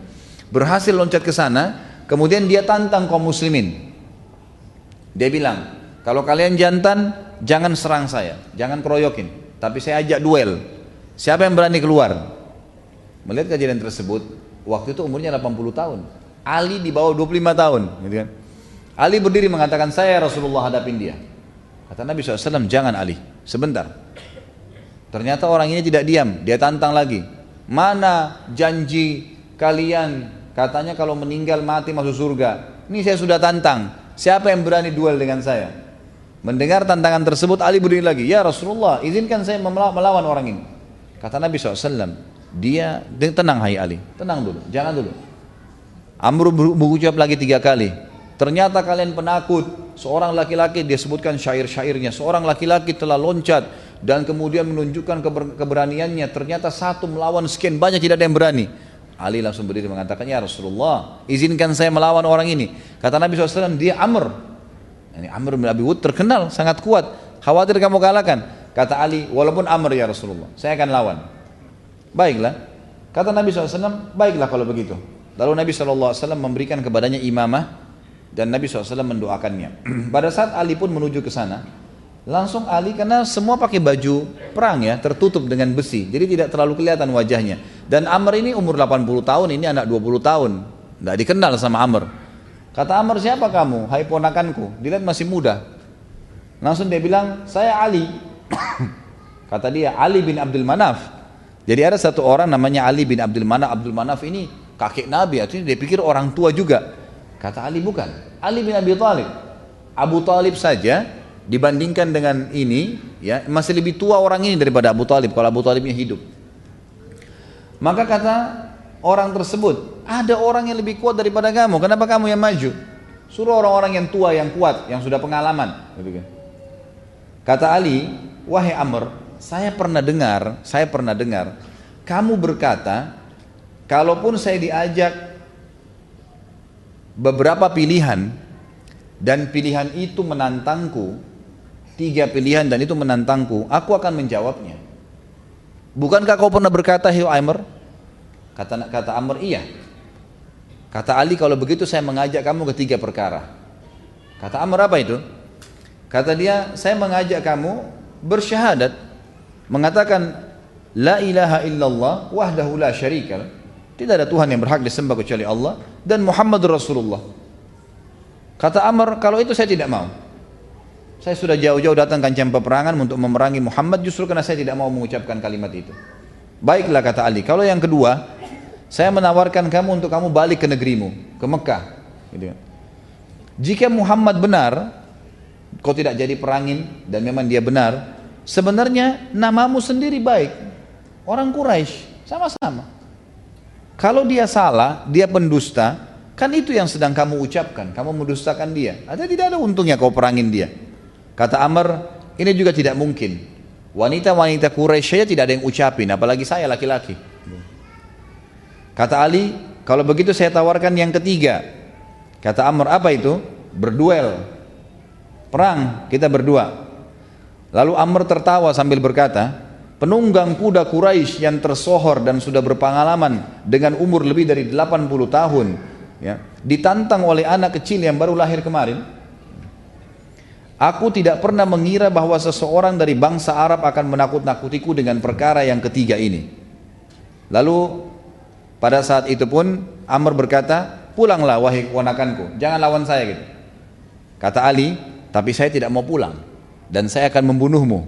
Berhasil loncat ke sana, kemudian dia tantang kaum muslimin. Dia bilang, kalau kalian jantan, jangan serang saya, jangan keroyokin, tapi saya ajak duel. Siapa yang berani keluar? Melihat kejadian tersebut, waktu itu umurnya 80 tahun. Ali di bawah 25 tahun, gitu kan. Ali berdiri mengatakan, saya Rasulullah hadapin dia. Kata Nabi SAW, jangan Ali, sebentar. Ternyata orang ini tidak diam, dia tantang lagi. Mana janji kalian, katanya kalau meninggal mati masuk surga. Ini saya sudah tantang, siapa yang berani duel dengan saya? Mendengar tantangan tersebut, Ali berdiri lagi, ya Rasulullah, izinkan saya melawan orang ini. Kata Nabi SAW, dia tenang hai Ali, tenang dulu, jangan dulu. Amr berucap lagi 3 kali, ternyata kalian penakut. Seorang laki-laki, dia sebutkan syair-syairnya, seorang laki-laki telah loncat dan kemudian menunjukkan keberaniannya. Ternyata satu melawan sekian banyak, tidak ada yang berani. Ali langsung berdiri mengatakan, ya Rasulullah, izinkan saya melawan orang ini. Kata Nabi SAW, dia Amr. Ini Amr bin Abi Wud terkenal, sangat kuat. Khawatir kamu kalahkan. Kata Ali, walaupun Amr ya Rasulullah, saya akan lawan. Baiklah. Kata Nabi SAW, baiklah kalau begitu. Lalu Nabi SAW memberikan kepadanya imamah dan Nabi SAW mendoakannya. Pada saat Ali pun menuju ke sana, langsung Ali, karena semua pakai baju perang ya, tertutup dengan besi, jadi tidak terlalu kelihatan wajahnya. Dan Amr ini umur 80 tahun, ini anak 20 tahun, tidak dikenal sama Amr. Kata Amr, siapa kamu? Hai ponakanku, dilihat masih muda. Langsung dia bilang, saya Ali. Kata dia, Ali bin Abdul Manaf. Jadi ada satu orang namanya Ali bin Abdul Manaf. Abdul Manaf ini kakek Nabi, artinya dia pikir orang tua juga. Kata Ali, bukan, Ali bin Abi Thalib. Abu Thalib saja dibandingkan dengan ini ya, masih lebih tua orang ini daripada Abu Thalib kalau Abu Thalibnya hidup. Maka kata orang tersebut, ada orang yang lebih kuat daripada kamu, kenapa kamu yang maju? Suruh orang-orang yang tua, yang kuat, yang sudah pengalaman. Kata Ali, wahai Amr, saya pernah dengar kamu berkata, kalaupun saya diajak beberapa pilihan dan pilihan itu menantangku, 3 pilihan dan itu menantangku, aku akan menjawabnya. Bukankah kau pernah berkata, hai Amr? Kata Amr, iya. Kata Ali, kalau begitu saya mengajak kamu ke 3 perkara. Kata Amr, apa itu? Kata dia, saya mengajak kamu bersyahadat, mengatakan la ilaha illallah wahdahu la syarika, tidak ada Tuhan yang berhak disembah kecuali Allah, dan Muhammadur Rasulullah. Kata Amr, kalau itu saya tidak mau. Saya sudah jauh-jauh datang kancah peperangan untuk memerangi Muhammad justru karena saya tidak mau mengucapkan kalimat itu. Baiklah, kata Ali, kalau yang kedua, saya menawarkan kamu untuk kamu balik ke negerimu, ke Mekah. Gitu. Jika Muhammad benar, kau tidak jadi perangin dan memang dia benar, sebenarnya namamu sendiri baik. Orang Quraisy sama-sama. Kalau dia salah, dia pendusta, kan itu yang sedang kamu ucapkan, kamu mendustakan dia. Tidak ada untungnya kau perangin dia. Kata Amr, ini juga tidak mungkin. Wanita-wanita Quraisy saja tidak ada yang ucapin, apalagi saya laki-laki. Kata Ali, kalau begitu saya tawarkan yang ketiga. Kata Amr, apa itu? Berduel. Perang, kita berdua. Lalu Amr tertawa sambil berkata, penunggang kuda Quraisy yang tersohor dan sudah berpengalaman dengan umur lebih dari 80 tahun, ya, ditantang oleh anak kecil yang baru lahir kemarin. Aku tidak pernah mengira bahwa seseorang dari bangsa Arab akan menakut-nakutiku dengan perkara yang ketiga ini. Lalu pada saat itu pun Amr berkata, pulanglah wahai keponakanku, jangan lawan saya gitu. Kata Ali, tapi saya tidak mau pulang dan saya akan membunuhmu.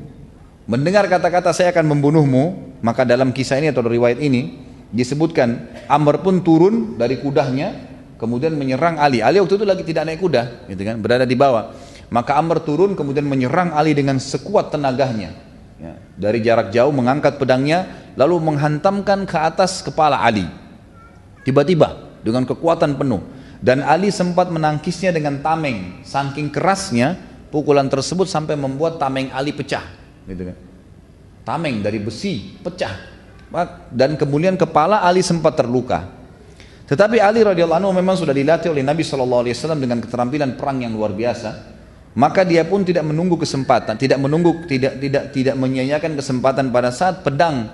Mendengar kata-kata saya akan membunuhmu, maka dalam kisah ini atau riwayat ini disebutkan Amr pun turun dari kudanya kemudian menyerang Ali. Ali waktu itu lagi tidak naik kuda, gitu kan, berada di bawah. Maka Amr turun kemudian menyerang Ali dengan sekuat tenaganya, ya, dari jarak jauh mengangkat pedangnya lalu menghantamkan ke atas kepala Ali. Tiba-tiba dengan kekuatan penuh, dan Ali sempat menangkisnya dengan tameng. Saking kerasnya pukulan tersebut sampai membuat tameng Ali pecah, gitu kan. Tameng dari besi pecah, dan kemudian kepala Ali sempat terluka. Tetapi Ali radhiyallahu anhu memang sudah dilatih oleh Nabi SAW dengan keterampilan perang yang luar biasa. Maka dia pun tidak menunggu kesempatan, tidak menyia-nyiakan kesempatan pada saat pedang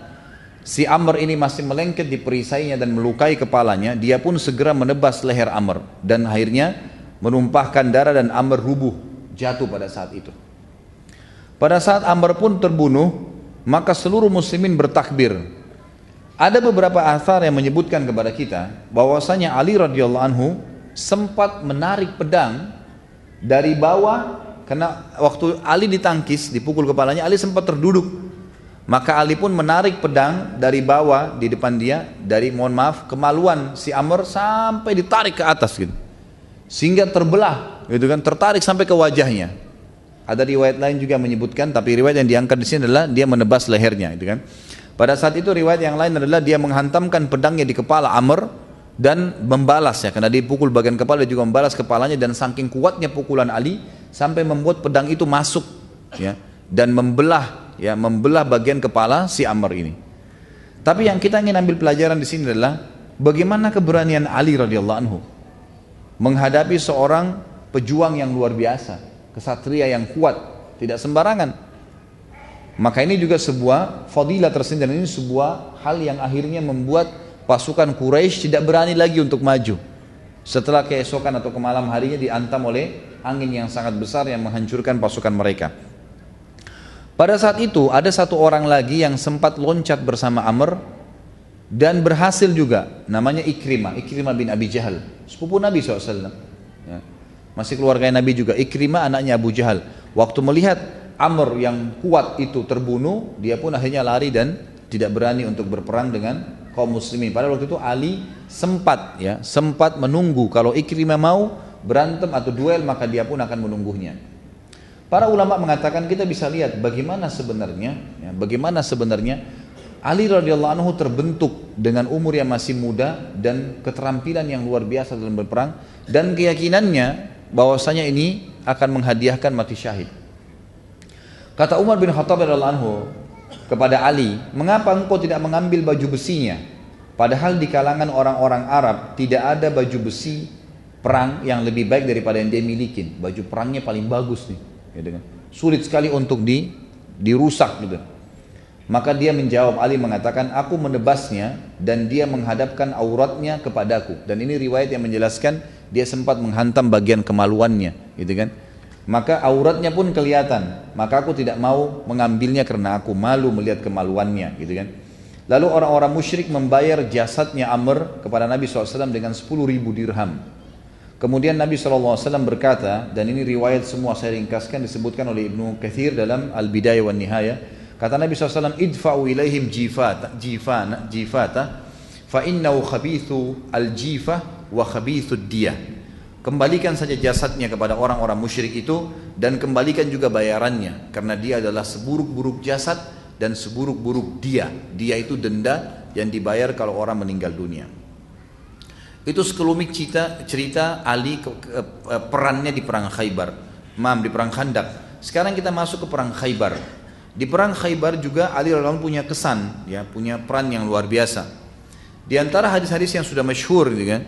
si Amr ini masih melengket di perisainya dan melukai kepalanya. Dia pun segera menebas leher Amr dan akhirnya menumpahkan darah dan Amr rubuh jatuh pada saat itu. Pada saat Amr pun terbunuh, maka seluruh muslimin bertakbir. Ada beberapa athar yang menyebutkan kepada kita bahwasanya Ali radhiyallahu anhu sempat menarik pedang dari bawah Karena waktu Ali ditangkis, dipukul kepalanya, Ali sempat terduduk. Maka Ali pun menarik pedang dari bawah di depan dia, dari mohon maaf kemaluan si Amr sampai ditarik ke atas gitu, sehingga terbelah gitu kan, tertarik sampai ke wajahnya. Ada riwayat lain juga menyebutkan, tapi riwayat yang diangkat di sini adalah dia menebas lehernya gitu kan. Pada saat itu riwayat yang lain adalah dia menghantamkan pedangnya di kepala Amr dan membalas ya, karena dipukul bagian kepala dia juga membalas kepalanya, dan saking kuatnya pukulan Ali sampai membuat pedang itu masuk ya dan membelah bagian kepala si Amr ini. Tapi yang kita ingin ambil pelajaran di sini adalah bagaimana keberanian Ali radhiyallahu anhu menghadapi seorang pejuang yang luar biasa, kesatria yang kuat, tidak sembarangan. Maka ini juga sebuah fadilah tersendiri, dan ini sebuah hal yang akhirnya membuat pasukan Quraisy tidak berani lagi untuk maju. Setelah keesokan atau ke malam harinya diantam oleh angin yang sangat besar yang menghancurkan pasukan mereka. Pada saat itu ada satu orang lagi yang sempat loncat bersama Amr dan berhasil juga, namanya Ikrimah bin Abi Jahal, sepupu Nabi SAW ya. Masih keluarga Nabi juga. Ikrimah anaknya Abu Jahal. Waktu melihat Amr yang kuat itu terbunuh, dia pun akhirnya lari dan tidak berani untuk berperang dengan kaum muslimin. Padahal waktu itu Ali sempat menunggu kalau Ikrimah mau berantem atau duel, maka dia pun akan menunggunya. Para ulama mengatakan kita bisa lihat bagaimana sebenarnya Ali radhiyallahu anhu terbentuk dengan umur yang masih muda dan keterampilan yang luar biasa dalam berperang, dan keyakinannya bahwasanya ini akan menghadiahkan mati syahid. Kata Umar bin Khattab radhiyallahu anhu kepada Ali, mengapa engkau tidak mengambil baju besinya? Padahal di kalangan orang-orang Arab tidak ada baju besi perang yang lebih baik daripada yang dia miliki. Baju perangnya paling bagus nih. Sulit sekali untuk dirusak gitu. Maka dia menjawab, Ali mengatakan, aku menebasnya dan dia menghadapkan auratnya kepadaku. Dan ini riwayat yang menjelaskan dia sempat menghantam bagian kemaluannya gitu kan. Maka auratnya pun kelihatan, maka aku tidak mau mengambilnya karena aku malu melihat kemaluannya gitu kan. Lalu orang-orang musyrik membayar jasadnya Amr kepada Nabi SAW dengan 10.000 dirham. Kemudian Nabi SAW berkata, dan ini riwayat semua saya ringkaskan, disebutkan oleh Ibnu Katsir dalam Al-Bidayah wan Nihayah. Kata Nabi SAW, idfa'u ilaihim jifata fa innahu khabithu al-jifah wa khabithu diyah. Kembalikan saja jasadnya kepada orang-orang musyrik itu dan kembalikan juga bayarannya, karena dia adalah seburuk-buruk jasad dan seburuk-buruk dia. Dia itu denda yang dibayar kalau orang meninggal dunia. Itu sekelumit cerita Ali perannya di perang Khaybar, di perang Khandaq. Sekarang kita masuk ke perang Khaybar. Di perang Khaybar juga Ali radhiyallahu anhu punya kesan, ya, punya peran yang luar biasa. Di antara hadis-hadis yang sudah masyhur, gitu kan,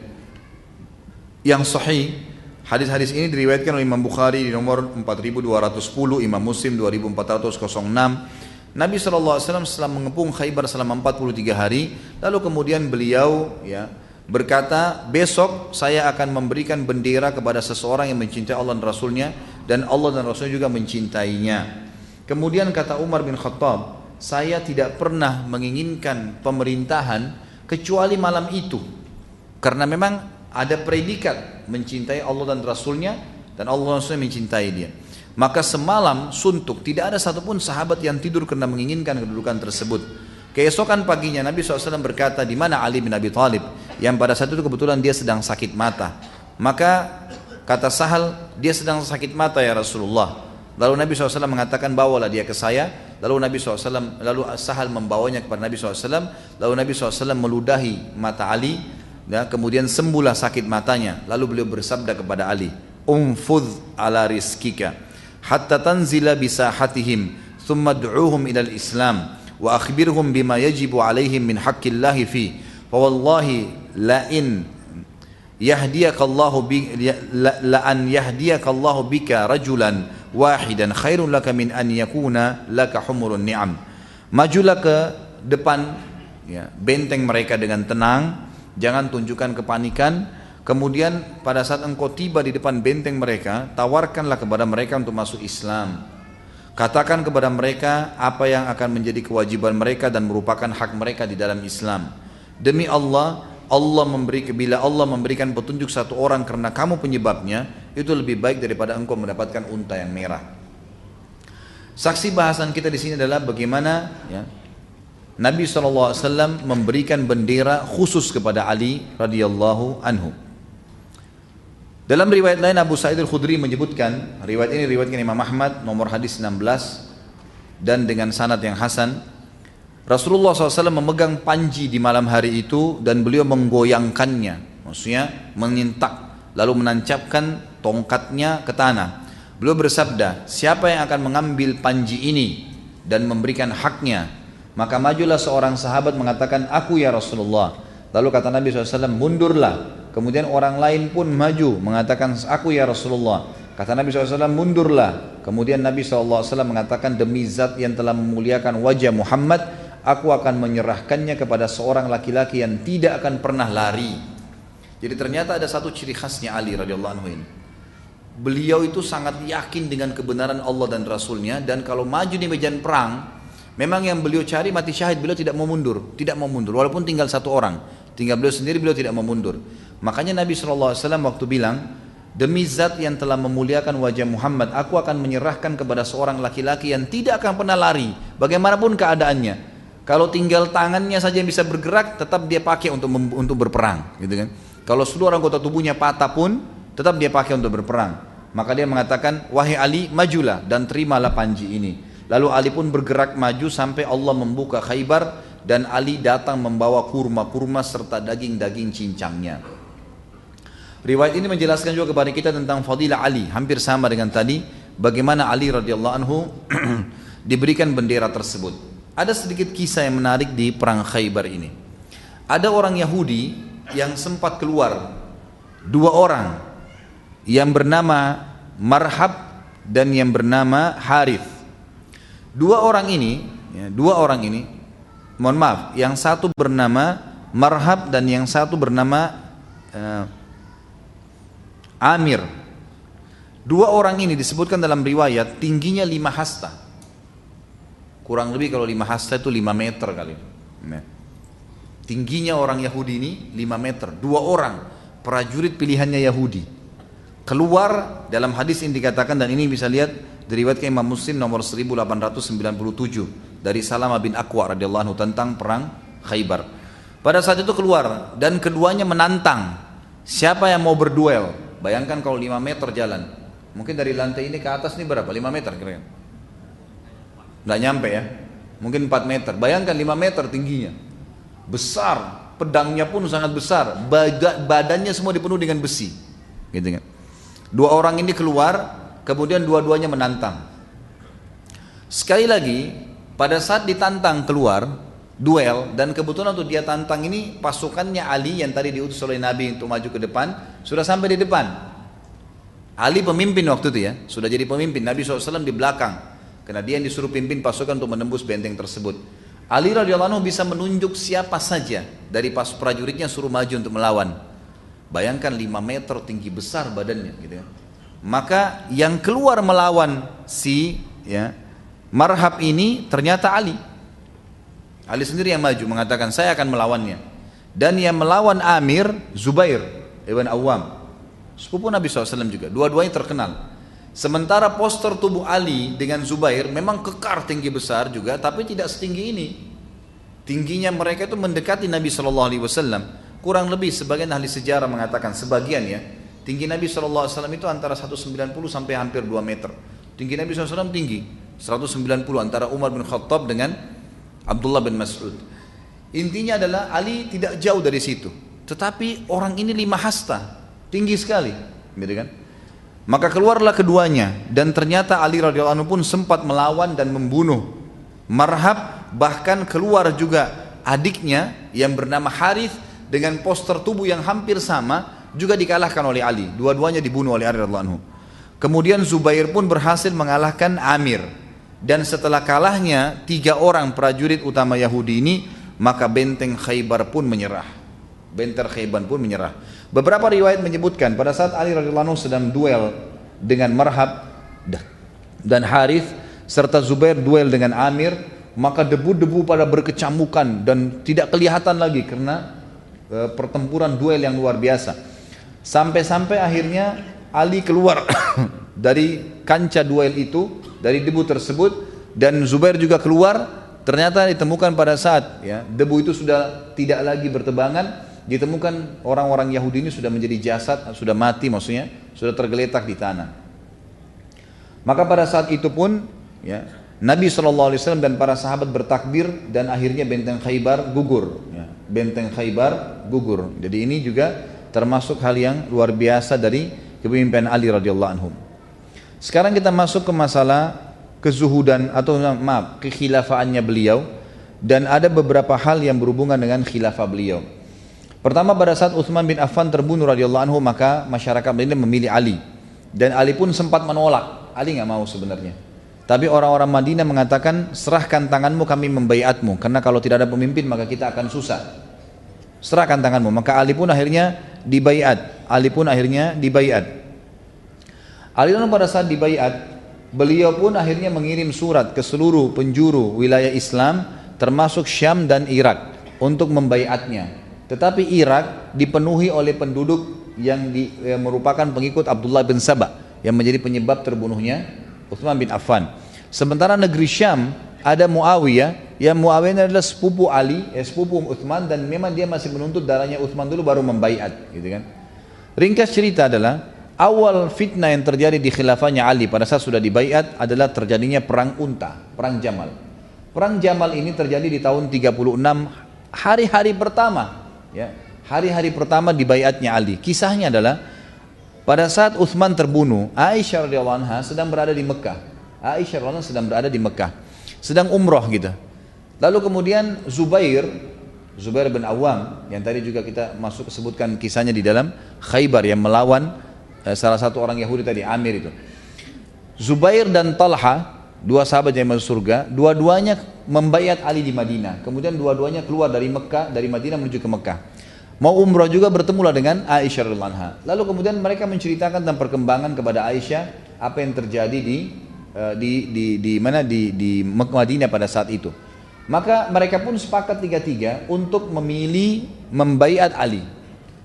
yang sahih, hadis-hadis ini diriwayatkan oleh Imam Bukhari di nomor 4210, Imam Muslim 2406. Nabi SAW setelah mengepung Khaybar selama 43 hari, lalu kemudian beliau berkata, besok saya akan memberikan bendera kepada seseorang yang mencintai Allah dan Rasulnya, dan Allah dan Rasulnya juga mencintainya. Kemudian kata Umar bin Khattab, saya tidak pernah menginginkan pemerintahan kecuali malam itu, karena memang ada predikat mencintai Allah dan Rasulnya, dan Allah dan Rasulnya mencintai dia. Maka semalam suntuk, tidak ada satupun sahabat yang tidur karena menginginkan kedudukan tersebut. Keesokan paginya Nabi SAW berkata, di mana Ali bin Abi Thalib, yang pada saat itu kebetulan dia sedang sakit mata. Maka kata Sahal, dia sedang sakit mata ya Rasulullah. Lalu Nabi SAW mengatakan, bawalah dia ke saya. Lalu Sahal membawanya kepada Nabi SAW. Lalu Nabi SAW meludahi mata Ali, kemudian sembuhlah sakit matanya. Lalu beliau bersabda kepada Ali, umfudh ala rizkika hatta tanzila bisahatihim thumma du'uhum ilal Islam wa akhbirhum bima yajibu alaihim min haqqillahi fi fa wallahi la an yahdiyakallahu bika rajulan wahidan khairun laka min an yakuna laka humurun ni'am. Majulah ke depan benteng mereka dengan tenang, jangan tunjukkan kepanikan. Kemudian pada saat engkau tiba di depan benteng mereka, tawarkanlah kepada mereka untuk masuk Islam. Katakan kepada mereka apa yang akan menjadi kewajiban mereka dan merupakan hak mereka di dalam Islam. Demi Allah, bila Allah memberikan petunjuk satu orang karena kamu penyebabnya, itu lebih baik daripada engkau mendapatkan unta yang merah. Saksi bahasan kita di sini adalah bagaimana ya, Nabi SAW memberikan bendera khusus kepada Ali radhiyallahu anhu. Dalam riwayat lain Abu Sa'id Al-Khudri menyebutkan, riwayat ini riwayatkan Imam Ahmad nomor hadis 16 dan dengan sanad yang hasan, Rasulullah SAW memegang panji di malam hari itu dan beliau menggoyangkannya, maksudnya mengintak, lalu menancapkan tongkatnya ke tanah. Beliau bersabda, siapa yang akan mengambil panji ini dan memberikan haknya, maka majulah seorang sahabat mengatakan, aku ya Rasulullah. Lalu kata Nabi SAW, mundurlah. Kemudian orang lain pun maju mengatakan, aku ya Rasulullah. Kata Nabi SAW, mundurlah. Kemudian Nabi SAW mengatakan, demi zat yang telah memuliakan wajah Muhammad, aku akan menyerahkannya kepada seorang laki-laki yang tidak akan pernah lari. Jadi ternyata ada satu ciri khasnya Ali radhiyallahu anhu ini. Beliau itu sangat yakin dengan kebenaran Allah dan Rasulnya, dan kalau maju di medan perang, memang yang beliau cari mati syahid, beliau tidak mau mundur, walaupun tinggal satu orang, tinggal beliau sendiri, beliau tidak mau mundur. Makanya Nabi SAW waktu bilang, demi zat yang telah memuliakan wajah Muhammad, aku akan menyerahkan kepada seorang laki-laki yang tidak akan pernah lari, bagaimanapun keadaannya. Kalau tinggal tangannya saja yang bisa bergerak, tetap dia pakai untuk berperang, gitu kan? Kalau seluruh anggota tubuhnya patah pun, tetap dia pakai untuk berperang. Maka dia mengatakan, wahai Ali, majulah dan terimalah panji ini. Lalu Ali pun bergerak maju sampai Allah membuka Khaybar, dan Ali datang membawa kurma-kurma serta daging-daging cincangnya. Riwayat ini menjelaskan juga kepada kita tentang fadilah Ali, hampir sama dengan tadi, bagaimana Ali radhiyallahu anhu diberikan bendera tersebut. Ada sedikit kisah yang menarik di perang Khaybar ini. Ada orang Yahudi yang sempat keluar, dua orang, yang bernama Marhab dan yang bernama Harith. Dua orang ini, mohon maaf, yang satu bernama Marhab dan yang satu bernama Amir. Dua orang ini disebutkan dalam riwayat tingginya 5 hasta. Kurang lebih kalau 5 hasta itu 5 meter kali. Nah, tingginya orang Yahudi ini 5 meter. Dua orang prajurit pilihannya Yahudi keluar. Dalam hadis ini dikatakan, dan ini bisa lihat diriwayatkan Imam Muslim nomor 1897 dari Salamah bin Aqwa radhiyallahu anhu tentang perang Khaybar. Pada saat itu keluar dan keduanya menantang siapa yang mau berduel. Bayangkan kalau 5 meter jalan, mungkin dari lantai ini ke atas ini berapa? 5 meter kira-kira? Nggak nyampe ya, mungkin 4 meter. Bayangkan 5 meter tingginya, besar, pedangnya pun sangat besar, badannya semua dipenuhi dengan besi, gitu kan? Dua orang ini keluar, kemudian dua-duanya menantang. Sekali lagi, pada saat ditantang keluar duel, dan kebetulan untuk dia tantang ini pasukannya Ali yang tadi diutus oleh Nabi untuk maju ke depan sudah sampai di depan. Ali pemimpin waktu itu ya, sudah jadi pemimpin. Nabi SAW di belakang, karena dia yang disuruh pimpin pasukan untuk menembus benteng tersebut. Ali radhiyallahu anhu bisa menunjuk siapa saja dari prajuritnya suruh maju untuk melawan. Bayangkan 5 meter tinggi besar badannya, gitu ya. Maka yang keluar melawan si Marhab ini ternyata Ali. Ali sendiri yang maju mengatakan, saya akan melawannya. Dan yang melawan Amir, Zubair ibn Awam, sepupu Nabi SAW juga. Dua-duanya terkenal. Sementara poster tubuh Ali dengan Zubair memang kekar tinggi besar juga, tapi tidak setinggi ini. Tingginya mereka itu mendekati Nabi SAW. Kurang lebih sebagian ahli sejarah mengatakan, sebagian ya, tinggi Nabi SAW itu antara 190 sampai hampir 2 meter. Tinggi Nabi SAW tinggi 190, antara Umar bin Khattab dengan Abdullah bin Mas'ud. Intinya adalah Ali tidak jauh dari situ, tetapi orang ini 5 hasta, tinggi sekali, gitu kan? Maka keluarlah keduanya, dan ternyata Ali radhiyallahu anhu pun sempat melawan dan membunuh Marhab. Bahkan keluar juga adiknya yang bernama Harith dengan poster tubuh yang hampir sama, juga dikalahkan oleh Ali. Dua-duanya dibunuh oleh Ali radhiyallahu anhu. Kemudian Zubair pun berhasil mengalahkan Amir. Dan setelah kalahnya 3 orang prajurit utama Yahudi ini, maka benteng Khaybar pun menyerah. Benteng Khaybar pun menyerah. Beberapa riwayat menyebutkan pada saat Ali radhiyallahu anhu sedang duel dengan Marhab dan Harith, serta Zubair duel dengan Amir, maka debu-debu pada berkecamukan dan tidak kelihatan lagi karena pertempuran duel yang luar biasa. Sampai-sampai akhirnya Ali keluar dari kancah duel itu, dari debu tersebut, dan Zubair juga keluar. Ternyata ditemukan pada saat ya, debu itu sudah tidak lagi bertebangan, ditemukan orang-orang Yahudi ini sudah menjadi jasad, sudah mati maksudnya, sudah tergeletak di tanah. Maka pada saat itu pun ya, Nabi SAW dan para sahabat bertakbir dan akhirnya benteng Khaybar gugur. Ya, benteng Khaybar gugur. Jadi ini juga termasuk hal yang luar biasa dari kepemimpinan Ali radhiyallahu anhu. Sekarang kita masuk ke masalah kezuhudan atau maaf kekhilafaannya beliau, dan ada beberapa hal yang berhubungan dengan khilafah beliau. Pertama, pada saat Utsman bin Affan terbunuh radhiyallahu anhu, maka masyarakat Madinah memilih Ali, dan Ali pun sempat menolak. Ali nggak mau sebenarnya, tapi orang-orang Madinah mengatakan, serahkan tanganmu, kami membaiatmu, karena kalau tidak ada pemimpin maka kita akan susah. Serahkan tanganmu. Maka Ali pun akhirnya dibaiat. Ali pada saat dibaiat, beliau pun akhirnya mengirim surat ke seluruh penjuru wilayah Islam termasuk Syam dan Irak untuk membaiatnya. Tetapi Irak dipenuhi oleh penduduk yang merupakan pengikut Abdullah bin Saba yang menjadi penyebab terbunuhnya Utsman bin Affan. Sementara negeri Syam ada Muawiyah, yang Muawiyah adalah sepupu Ali, sepupu Utsman, dan memang dia masih menuntut darahnya Utsman dulu baru membaiat, gitu kan. Ringkas cerita adalah awal fitnah yang terjadi di khilafahnya Ali pada saat sudah dibaiat adalah terjadinya perang unta, perang Jamal. Perang Jamal ini terjadi di tahun 36, hari-hari pertama, ya, hari-hari pertama dibaiatnya Ali. Kisahnya adalah pada saat Utsman terbunuh, Aisyah radhiyallahu anha sedang berada di Mekah. Sedang umroh gitu. Lalu kemudian Zubair bin Awam yang tadi juga kita sebutkan kisahnya di dalam Khaybar yang melawan salah satu orang Yahudi tadi, Amir itu. Zubair dan Talha, dua sahabat yang masuk surga, dua-duanya membaiat Ali di Madinah. Kemudian dua-duanya keluar dari Mekah, dari Madinah menuju ke Mekah. Mau umrah juga, bertemulah dengan Aisyah radhiyallahu anha. Lalu kemudian mereka menceritakan tentang perkembangan kepada Aisyah apa yang terjadi di Madinah pada saat itu. Maka mereka pun sepakat tiga-tiga untuk memilih membaiat Ali.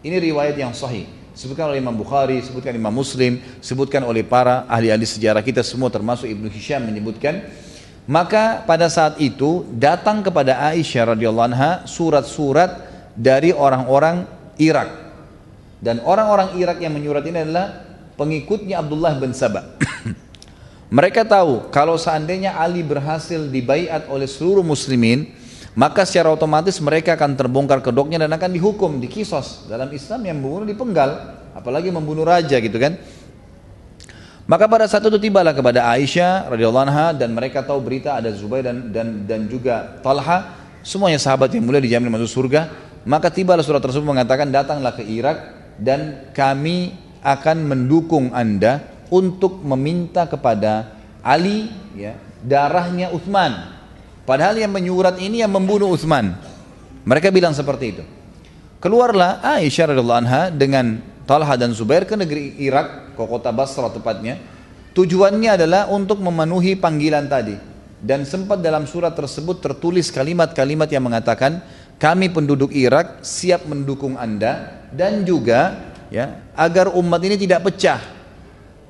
Ini riwayat yang sahih. Sebutkan oleh Imam Bukhari, sebutkan Imam Muslim, sebutkan oleh para ahli-ahli sejarah kita semua termasuk Ibnu Hisham menyebutkan. Maka pada saat itu datang kepada Aisyah radhiyallahu anha surat-surat dari orang-orang Irak. Dan orang-orang Irak yang menyurat ini adalah pengikutnya Abdullah bin Saba. Mereka tahu kalau seandainya Ali berhasil dibaiat oleh seluruh muslimin, maka secara otomatis mereka akan terbongkar kedoknya dan akan dihukum, dikisos. Dalam Islam yang membunuh dipenggal, apalagi membunuh raja gitu kan. Maka pada saat itu tibalah kepada Aisyah radhiyallahu anha, dan mereka tahu berita ada Zubair dan juga Talha, semuanya sahabat yang mulia dijamin masuk surga. Maka tibalah surat tersebut mengatakan, datanglah ke Irak dan kami akan mendukung Anda untuk meminta kepada Ali ya, darahnya Utsman. Padahal yang menyurat ini yang membunuh Utsman. Mereka bilang seperti itu. Keluarlah Aisyah radhiyallahu anha dengan Talha dan Zubair ke negeri Irak, ke kota Basra tepatnya. Tujuannya adalah untuk memenuhi panggilan tadi. Dan sempat dalam surat tersebut tertulis kalimat-kalimat yang mengatakan, kami penduduk Irak siap mendukung Anda, dan juga ya, agar umat ini tidak pecah.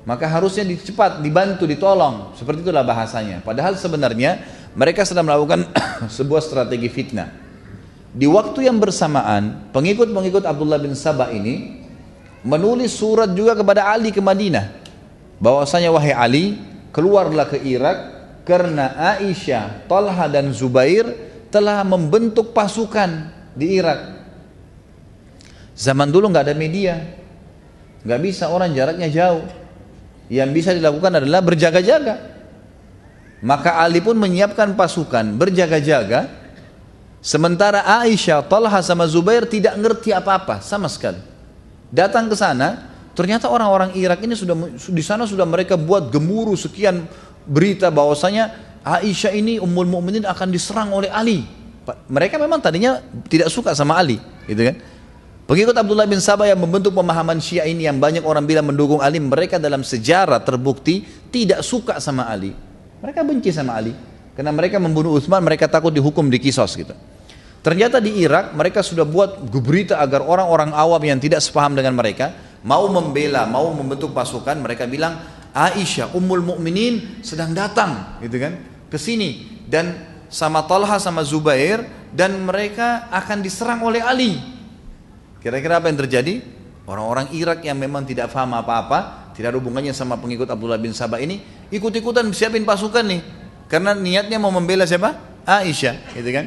Maka harusnya cepat dibantu, ditolong. Seperti itulah bahasanya. Padahal sebenarnya mereka sedang melakukan sebuah strategi fitnah. Di waktu yang bersamaan, pengikut-pengikut Abdullah bin Saba ini menulis surat juga kepada Ali ke Madinah. Bahwasanya wahai Ali, keluarlah ke Irak karena Aisyah, Talha dan Zubair telah membentuk pasukan di Irak. Zaman dulu nggak ada media, nggak bisa, orang jaraknya jauh. Yang bisa dilakukan adalah berjaga-jaga. Maka Ali pun menyiapkan pasukan berjaga-jaga, sementara Aisyah, Talha sama Zubair tidak ngerti apa-apa sama sekali. Datang ke sana, ternyata orang-orang Irak ini di sana sudah mereka buat gemuruh sekian berita bahwasanya Aisyah ini Ummul Mukminin akan diserang oleh Ali. Mereka memang tadinya tidak suka sama Ali, gitu kan? Pengikut Abdullah bin Saba yang membentuk pemahaman Syiah ini yang banyak orang bilang mendukung Ali, mereka dalam sejarah terbukti tidak suka sama Ali. Mereka benci sama Ali karena mereka membunuh Utsman, mereka takut dihukum, dikisos gitu. Ternyata di Irak mereka sudah buat berita agar orang-orang awam yang tidak sepaham dengan mereka mau membela, mau membentuk pasukan, mereka bilang Aisyah Ummul Mukminin sedang datang, gitu kan, ke sini dan sama Talha sama Zubair, dan mereka akan diserang oleh Ali. Kira-kira apa yang terjadi? Orang-orang Irak yang memang tidak paham apa-apa, tidak ada hubungannya sama pengikut Abdullah bin Sabah ini, ikut-ikutan siapin pasukan nih, karena niatnya mau membela siapa? Aisyah, gitu kan.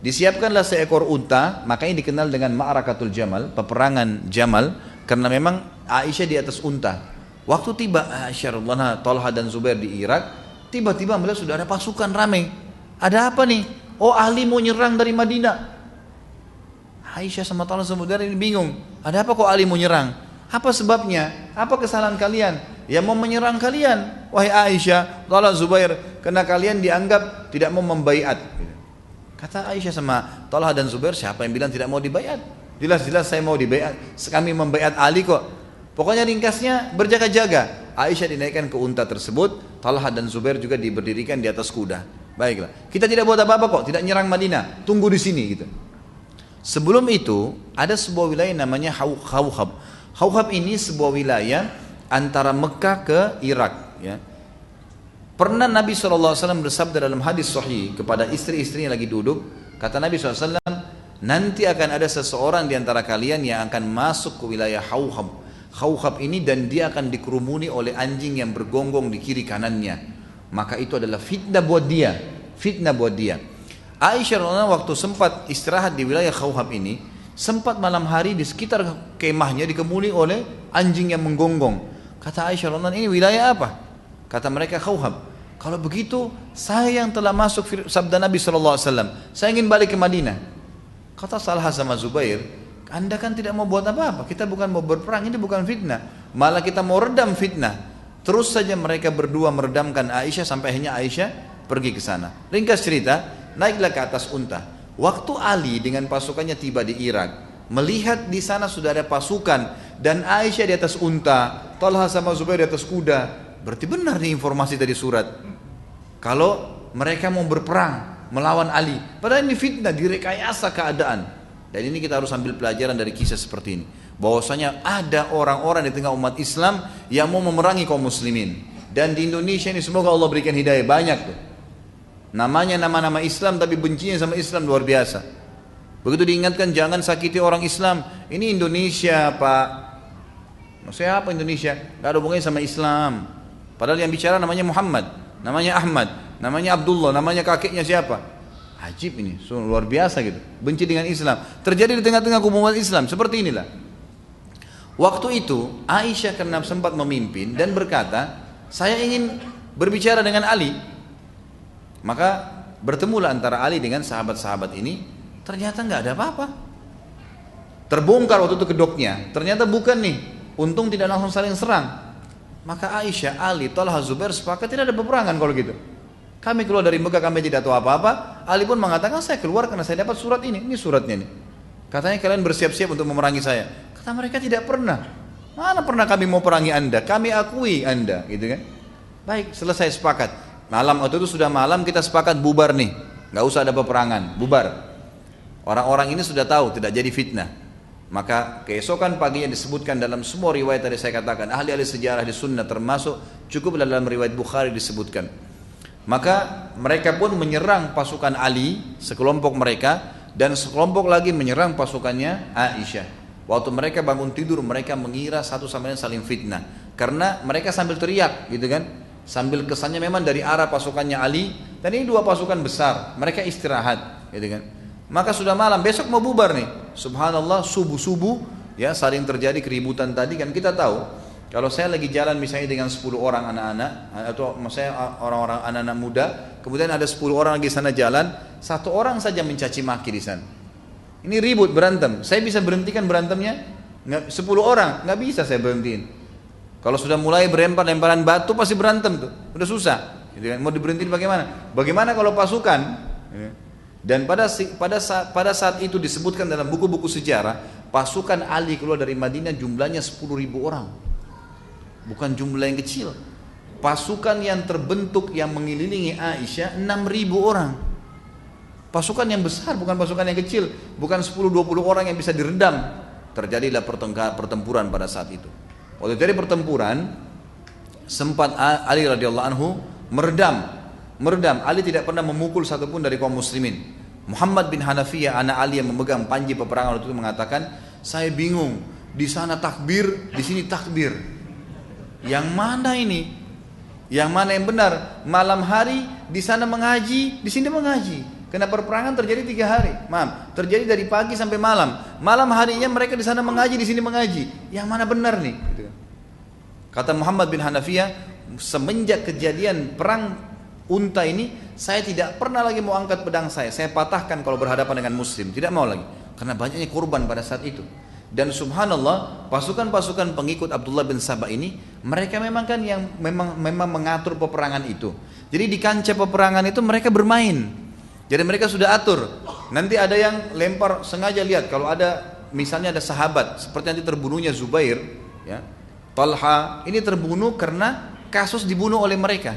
Disiapkanlah seekor unta, makanya dikenal dengan Ma'rakatul Jamal, peperangan Jamal, karena memang Aisyah di atas unta. Waktu tiba Aisyah radhiyallahu anha, Talha dan Zubair di Irak, tiba-tiba melihat sudah ada pasukan ramai. Ada apa nih? Oh, Ali mau nyerang dari Madinah. Aisyah sama Talha sama Zubair ini bingung. Ada apa kok Ali mau nyerang? Apa sebabnya? Apa kesalahan kalian? Ya mau menyerang kalian, wahai Aisyah, Talha, Zubair, karena kalian dianggap tidak mau membaiat. Kata Aisyah sama Talha dan Zubair, siapa yang bilang tidak mau dibaiat? Jelas-jelas saya mau dibaiat. Kami membaiat Ali kok. Pokoknya ringkasnya berjaga-jaga. Aisyah dinaikkan ke unta tersebut, Talha dan Zubair juga diberdirikan di atas kuda. Baiklah, kita tidak buat apa-apa kok, tidak nyerang Madinah, tunggu di sini gitu. Sebelum itu ada sebuah wilayah namanya Hauhab. Hauhab ini sebuah wilayah antara Mekah ke Irak, ya. Pernah Nabi SAW bersabda dalam hadis sahih kepada istri-istri yang lagi duduk, kata Nabi SAW, nanti akan ada seseorang di antara kalian yang akan masuk ke wilayah Hauhab. Hauhab ini dan dia akan dikerumuni oleh anjing yang bergonggong di kiri kanannya. Maka itu adalah fitnah buat dia, fitnah buat dia. Aisyah radhiyallahu waktu sempat istirahat di wilayah Hauhab ini, sempat malam hari di sekitar kemahnya dikerumuni oleh anjing yang menggonggong. Kata Aisyah radhiyallahu ini wilayah apa? Kata mereka Hauhab. Kalau begitu saya yang telah masuk sabda Nabi SAW, saya ingin balik ke Madinah. Kata Talha sama Zubair, Anda kan tidak mau buat apa-apa, kita bukan mau berperang, ini bukan fitnah, malah kita mau redam fitnah. Terus saja mereka berdua meredamkan Aisyah sampai akhirnya Aisyah pergi ke sana. Ringkas cerita, naiklah ke atas unta. Waktu Ali dengan pasukannya tiba di Irak, melihat di sana sudah ada pasukan dan Aisyah di atas unta, Talha sama Zubair di atas kuda, berarti benar nih informasi dari surat. Kalau mereka mau berperang melawan Ali, padahal ini fitnah, direkayasa keadaan. Dan ini kita harus ambil pelajaran dari kisah seperti ini, bahwasanya ada orang-orang di tengah umat Islam yang mau memerangi kaum muslimin. Dan di Indonesia ini semoga Allah berikan hidayah, banyak tuh. Namanya nama-nama Islam tapi bencinya sama Islam luar biasa. Begitu diingatkan jangan sakiti orang Islam. Ini Indonesia Pak. Maksudnya apa Indonesia? Gak ada hubungannya sama Islam. Padahal yang bicara namanya Muhammad, namanya Ahmad, namanya Abdullah, namanya kakeknya siapa? Ajib ini, luar biasa gitu. Benci dengan Islam. Terjadi di tengah-tengah umat Islam seperti inilah. Waktu itu Aisyah karena sempat memimpin dan berkata, saya ingin berbicara dengan Ali. Maka bertemulah antara Ali dengan sahabat-sahabat ini. Ternyata nggak ada apa-apa. Terbongkar waktu itu kedoknya. Ternyata bukan nih. Untung tidak langsung saling serang. Maka Aisyah, Ali, Talha, Zubair sepakat tidak ada peperangan kalau gitu. Kami keluar dari Mekah, kami tidak tahu apa-apa. Ali pun mengatakan saya keluar karena saya dapat surat ini suratnya nih. Katanya kalian bersiap-siap untuk memerangi saya. Kata mereka tidak pernah. Mana pernah kami mau perangi anda? Kami akui anda, gitu kan? Baik, selesai sepakat. Malam waktu itu sudah malam kita sepakat bubar nih, nggak usah ada peperangan, bubar. Orang-orang ini sudah tahu tidak jadi fitnah. Maka keesokan paginya disebutkan dalam semua riwayat tadi saya katakan, ahli-ahli sejarah di sunnah termasuk cukup dalam riwayat Bukhari disebutkan. Maka mereka pun menyerang pasukan Ali, sekelompok mereka, dan sekelompok lagi menyerang pasukannya Aisyah. Waktu mereka bangun tidur, mereka mengira satu sama lain saling fitnah, karena mereka sambil teriak, gitu kan, sambil kesannya memang dari arah pasukannya Ali, dan ini dua pasukan besar, mereka istirahat, gitu kan. Maka sudah malam, besok mau bubar nih. Subhanallah, subuh-subuh ya saling terjadi keributan tadi kan. Kita tahu kalau saya lagi jalan misalnya dengan 10 orang anak-anak atau misalnya orang-orang anak-anak muda, kemudian ada 10 orang lagi sana jalan, satu orang saja mencaci maki di sana. Ini ribut, berantem. Saya bisa berhentikan berantemnya? 10 orang, nggak bisa saya berhentiin. Kalau sudah mulai berlempar-lemparan batu pasti berantem tuh, udah susah. Mau diberhentiin bagaimana? Bagaimana kalau pasukan? Dan pada saat itu disebutkan dalam buku-buku sejarah, pasukan Ali keluar dari Madinah jumlahnya 10.000 orang. Bukan jumlah yang kecil. Pasukan yang terbentuk yang mengelilingi Aisyah 6.000 orang. Pasukan yang besar, bukan pasukan yang kecil. Bukan 10-20 orang yang bisa diredam. terjadilah pertempuran pada saat itu. Waktu dari pertempuran sempat Ali radhiyallahu anhu meredam. Ali tidak pernah memukul satupun dari kaum muslimin. Muhammad bin Hanafiyah anak Ali yang memegang panji peperangan waktu itu mengatakan, saya bingung, di sana takbir, di sini takbir. Yang mana ini? Yang mana yang benar? Malam hari di sana mengaji, di sini mengaji. Karena perperangan terjadi 3 hari. Maaf, terjadi dari pagi sampai malam. Malam harinya mereka di sana mengaji, di sini mengaji. Yang mana benar nih? Kata Muhammad bin Hanafiyah, semenjak kejadian perang unta ini, saya tidak pernah lagi mau angkat pedang saya. Saya patahkan kalau berhadapan dengan muslim, tidak mau lagi. Karena banyaknya korban pada saat itu. Dan subhanallah, pasukan-pasukan pengikut Abdullah bin Sabah ini, mereka memang kan yang memang mengatur peperangan itu. Jadi di kancah peperangan itu mereka bermain. Jadi mereka sudah atur. Nanti ada yang lempar, sengaja lihat kalau ada misalnya ada sahabat seperti nanti terbunuhnya Zubair, ya. Talha ini terbunuh karena kasus dibunuh oleh mereka.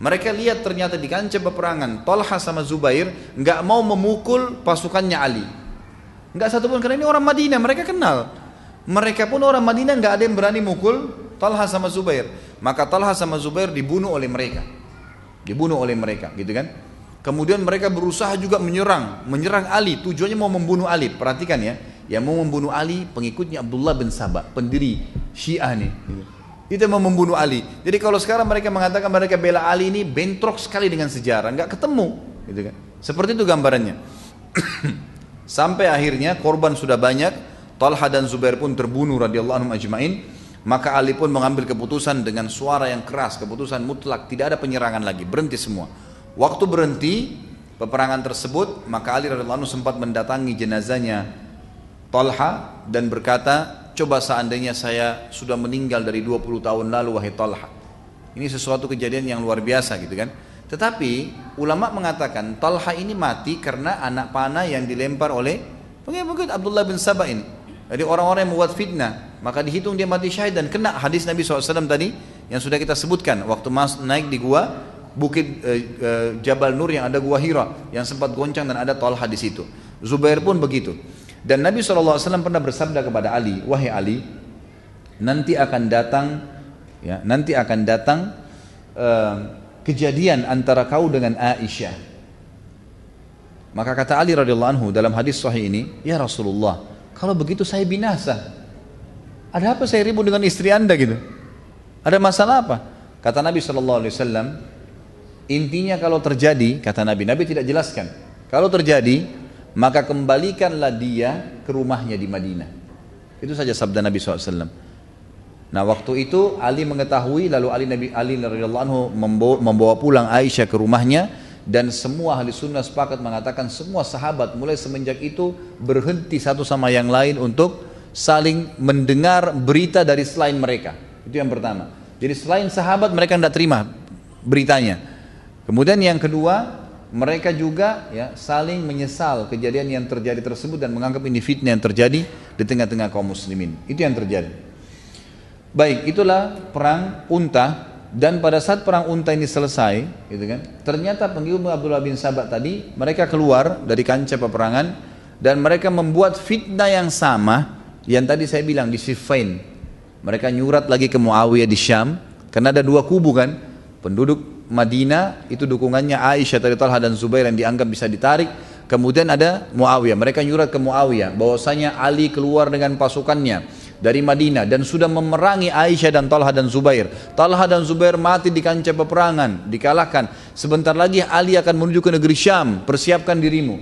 Mereka lihat ternyata di kancah peperangan Talha sama Zubair nggak mau memukul pasukannya Ali. Nggak satu pun, karena ini orang Madinah, mereka kenal. Mereka pun orang Madinah, nggak ada yang berani mukul Talha sama Zubair. Maka Talha sama Zubair dibunuh oleh mereka, gitu kan? Kemudian mereka berusaha juga menyerang Ali. Tujuannya mau membunuh Ali. Perhatikan ya, yang mau membunuh Ali pengikutnya Abdullah bin Sabah, pendiri Syiah nih. Itu mau membunuh Ali. Jadi kalau sekarang mereka mengatakan mereka bela Ali, ini bentrok sekali dengan sejarah, nggak ketemu, gitu kan? Seperti itu gambarannya. Sampai akhirnya korban sudah banyak, Talha dan Zubair pun terbunuh radhiyallahu anhum ajmain. Maka Ali pun mengambil keputusan dengan suara yang keras, keputusan mutlak, tidak ada penyerangan lagi, berhenti semua. Waktu berhenti peperangan tersebut, maka Ali radhiyallahu anhu sempat mendatangi jenazahnya Talha dan berkata, coba seandainya saya sudah meninggal dari 20 tahun lalu wahai Talha. Ini sesuatu kejadian yang luar biasa gitu kan. Tetapi ulama mengatakan Talha ini mati karena anak panah yang dilempar oleh pengikut Abdullah bin Sabah ini. Jadi orang-orang yang membuat fitnah, maka dihitung dia mati syahid dan kena hadis Nabi SAW tadi yang sudah kita sebutkan waktu naik di gua bukit Jabal Nur yang ada gua Hira yang sempat goncang dan ada Talha di situ. Zubair pun begitu. Dan Nabi SAW pernah bersabda kepada Ali, wahai Ali, nanti akan datang kejadian antara kau dengan Aisyah. Maka kata Ali radhiyallahu anhu dalam hadis sahih ini, ya Rasulullah, kalau begitu saya binasa. Ada apa saya ribut dengan istri anda gitu? Ada masalah apa? Kata Nabi SAW, intinya kalau terjadi, kata Nabi tidak jelaskan. Kalau terjadi, maka kembalikanlah dia ke rumahnya di Madinah. Itu saja sabda Nabi SAW. Nah waktu itu Ali mengetahui, lalu Ali radhiyallahu anhu membawa pulang Aisyah ke rumahnya, dan semua ahli sunnah sepakat mengatakan semua sahabat mulai semenjak itu berhenti satu sama yang lain untuk saling mendengar berita dari selain mereka. Itu yang pertama. Jadi selain sahabat mereka tidak terima beritanya. Kemudian yang kedua, mereka juga ya saling menyesal kejadian yang terjadi tersebut dan menganggap ini fitnah yang terjadi di tengah-tengah kaum muslimin. Itu yang terjadi. Baik, itulah perang unta. Dan pada saat perang unta ini selesai, gitu kan, ternyata pengikut Abdullah bin Sabah tadi mereka keluar dari kancah peperangan dan mereka membuat fitnah yang sama yang tadi saya bilang di Siffin. Mereka nyurat lagi ke Muawiyah di Syam, karena ada dua kubu kan, penduduk Madinah itu dukungannya Aisyah, Talha dan Zubair yang dianggap bisa ditarik. Kemudian ada Muawiyah, mereka nyurat ke Muawiyah bahwasanya Ali keluar dengan pasukannya dari Madinah dan sudah memerangi Aisyah dan Talha dan Zubair. Talha dan Zubair mati di kancah peperangan, dikalahkan. Sebentar lagi Ali akan menuju ke negeri Syam, persiapkan dirimu.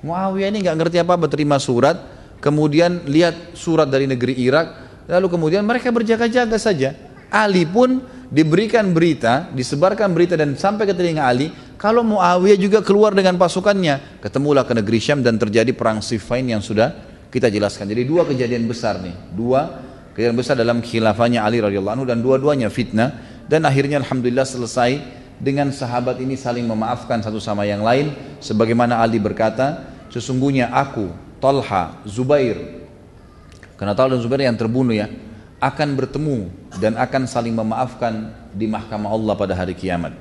Muawiyah ini nggak ngerti apa-apa, terima surat, kemudian lihat surat dari negeri Irak, lalu kemudian mereka berjaga-jaga saja. Ali pun diberikan berita, disebarkan berita dan sampai ke telinga Ali, kalau Muawiyah juga keluar dengan pasukannya, ketemulah ke negeri Syam dan terjadi perang Siffin yang sudah kita jelaskan. Jadi dua kejadian besar nih, dua kejadian besar dalam khilafahnya Ali radhiyallahu anhu dan dua-duanya fitnah, dan akhirnya alhamdulillah selesai dengan sahabat ini saling memaafkan satu sama yang lain, sebagaimana Ali berkata, sesungguhnya aku, Talha, Zubair, karena Talha dan Zubair yang terbunuh ya, akan bertemu dan akan saling memaafkan di mahkamah Allah pada hari kiamat.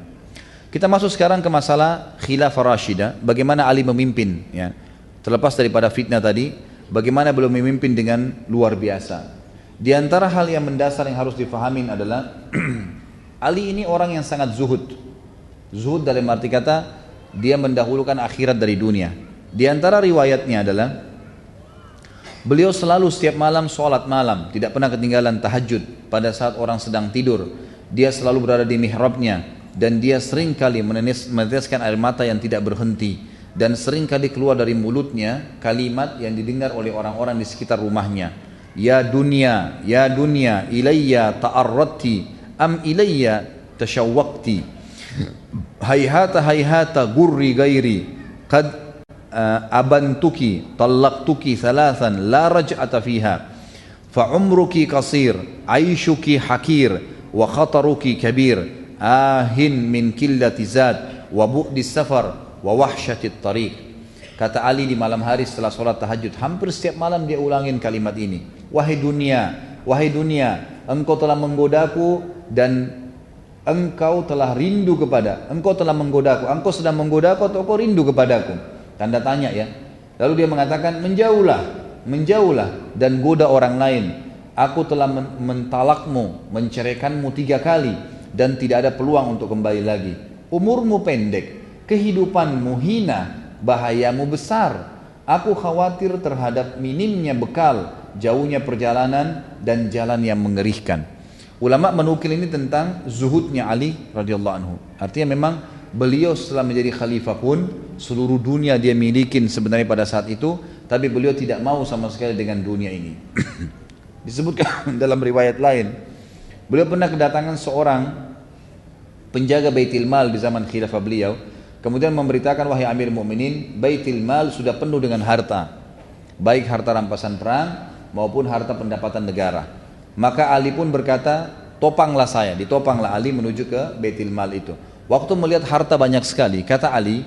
Kita masuk sekarang ke masalah khilafah Rashidah, bagaimana Ali memimpin ya. Terlepas daripada fitnah tadi, bagaimana beliau memimpin dengan luar biasa. Di antara hal yang mendasar yang harus difahamin adalah Ali ini orang yang sangat zuhud. Zuhud dalam arti kata dia mendahulukan akhirat dari dunia. Di antara riwayatnya adalah beliau selalu setiap malam sholat malam, tidak pernah ketinggalan tahajud. Pada saat orang sedang tidur, dia selalu berada di mihrabnya, dan dia sering kali meneteskan air mata yang tidak berhenti, dan sering kali keluar dari mulutnya kalimat yang didengar oleh orang-orang di sekitar rumahnya. Ya dunia, ilayya ta'arratti am ilayya tashawwaqti. Hayhata gurri gairi qad abantuki talaqtuki thalathan la raj'ata fiha. Fa umruki qasir, aishuki hakir, wa khataruki kabir. Ahin min qillati zad wa bu'di safar wa wahsyati tariq. Kata Ali di malam hari setelah sholat tahajud, hampir setiap malam dia ulangin kalimat ini. Wahai dunia, engkau telah menggodaku dan engkau telah rindu kepada, engkau telah menggodaku, engkau sedang menggodaku atau engkau rindu kepadaku? Tanda tanya ya. Lalu dia mengatakan, menjauhlah dan goda orang lain. Aku telah mentalakmu, menceraikanmu 3 kali dan tidak ada peluang untuk kembali lagi. Umurmu pendek, kehidupanmu hina, bahayamu besar. Aku khawatir terhadap minimnya bekal, jauhnya perjalanan dan jalan yang mengerikan. Ulama menukil ini tentang zuhudnya Ali radhiyallahu anhu. Artinya memang beliau setelah menjadi khalifah pun seluruh dunia dia milikin sebenarnya pada saat itu, tapi beliau tidak mau sama sekali dengan dunia ini. Disebutkan dalam riwayat lain, beliau pernah kedatangan seorang penjaga Baitul Mal di zaman khilafah beliau. Kemudian memberitakan, wahai Amir Mukminin, Baitul Mal sudah penuh dengan harta, baik harta rampasan perang maupun harta pendapatan negara. Maka Ali pun berkata, topanglah saya. Ditopanglah Ali menuju ke Baitul Mal itu. Waktu melihat harta banyak sekali, kata Ali,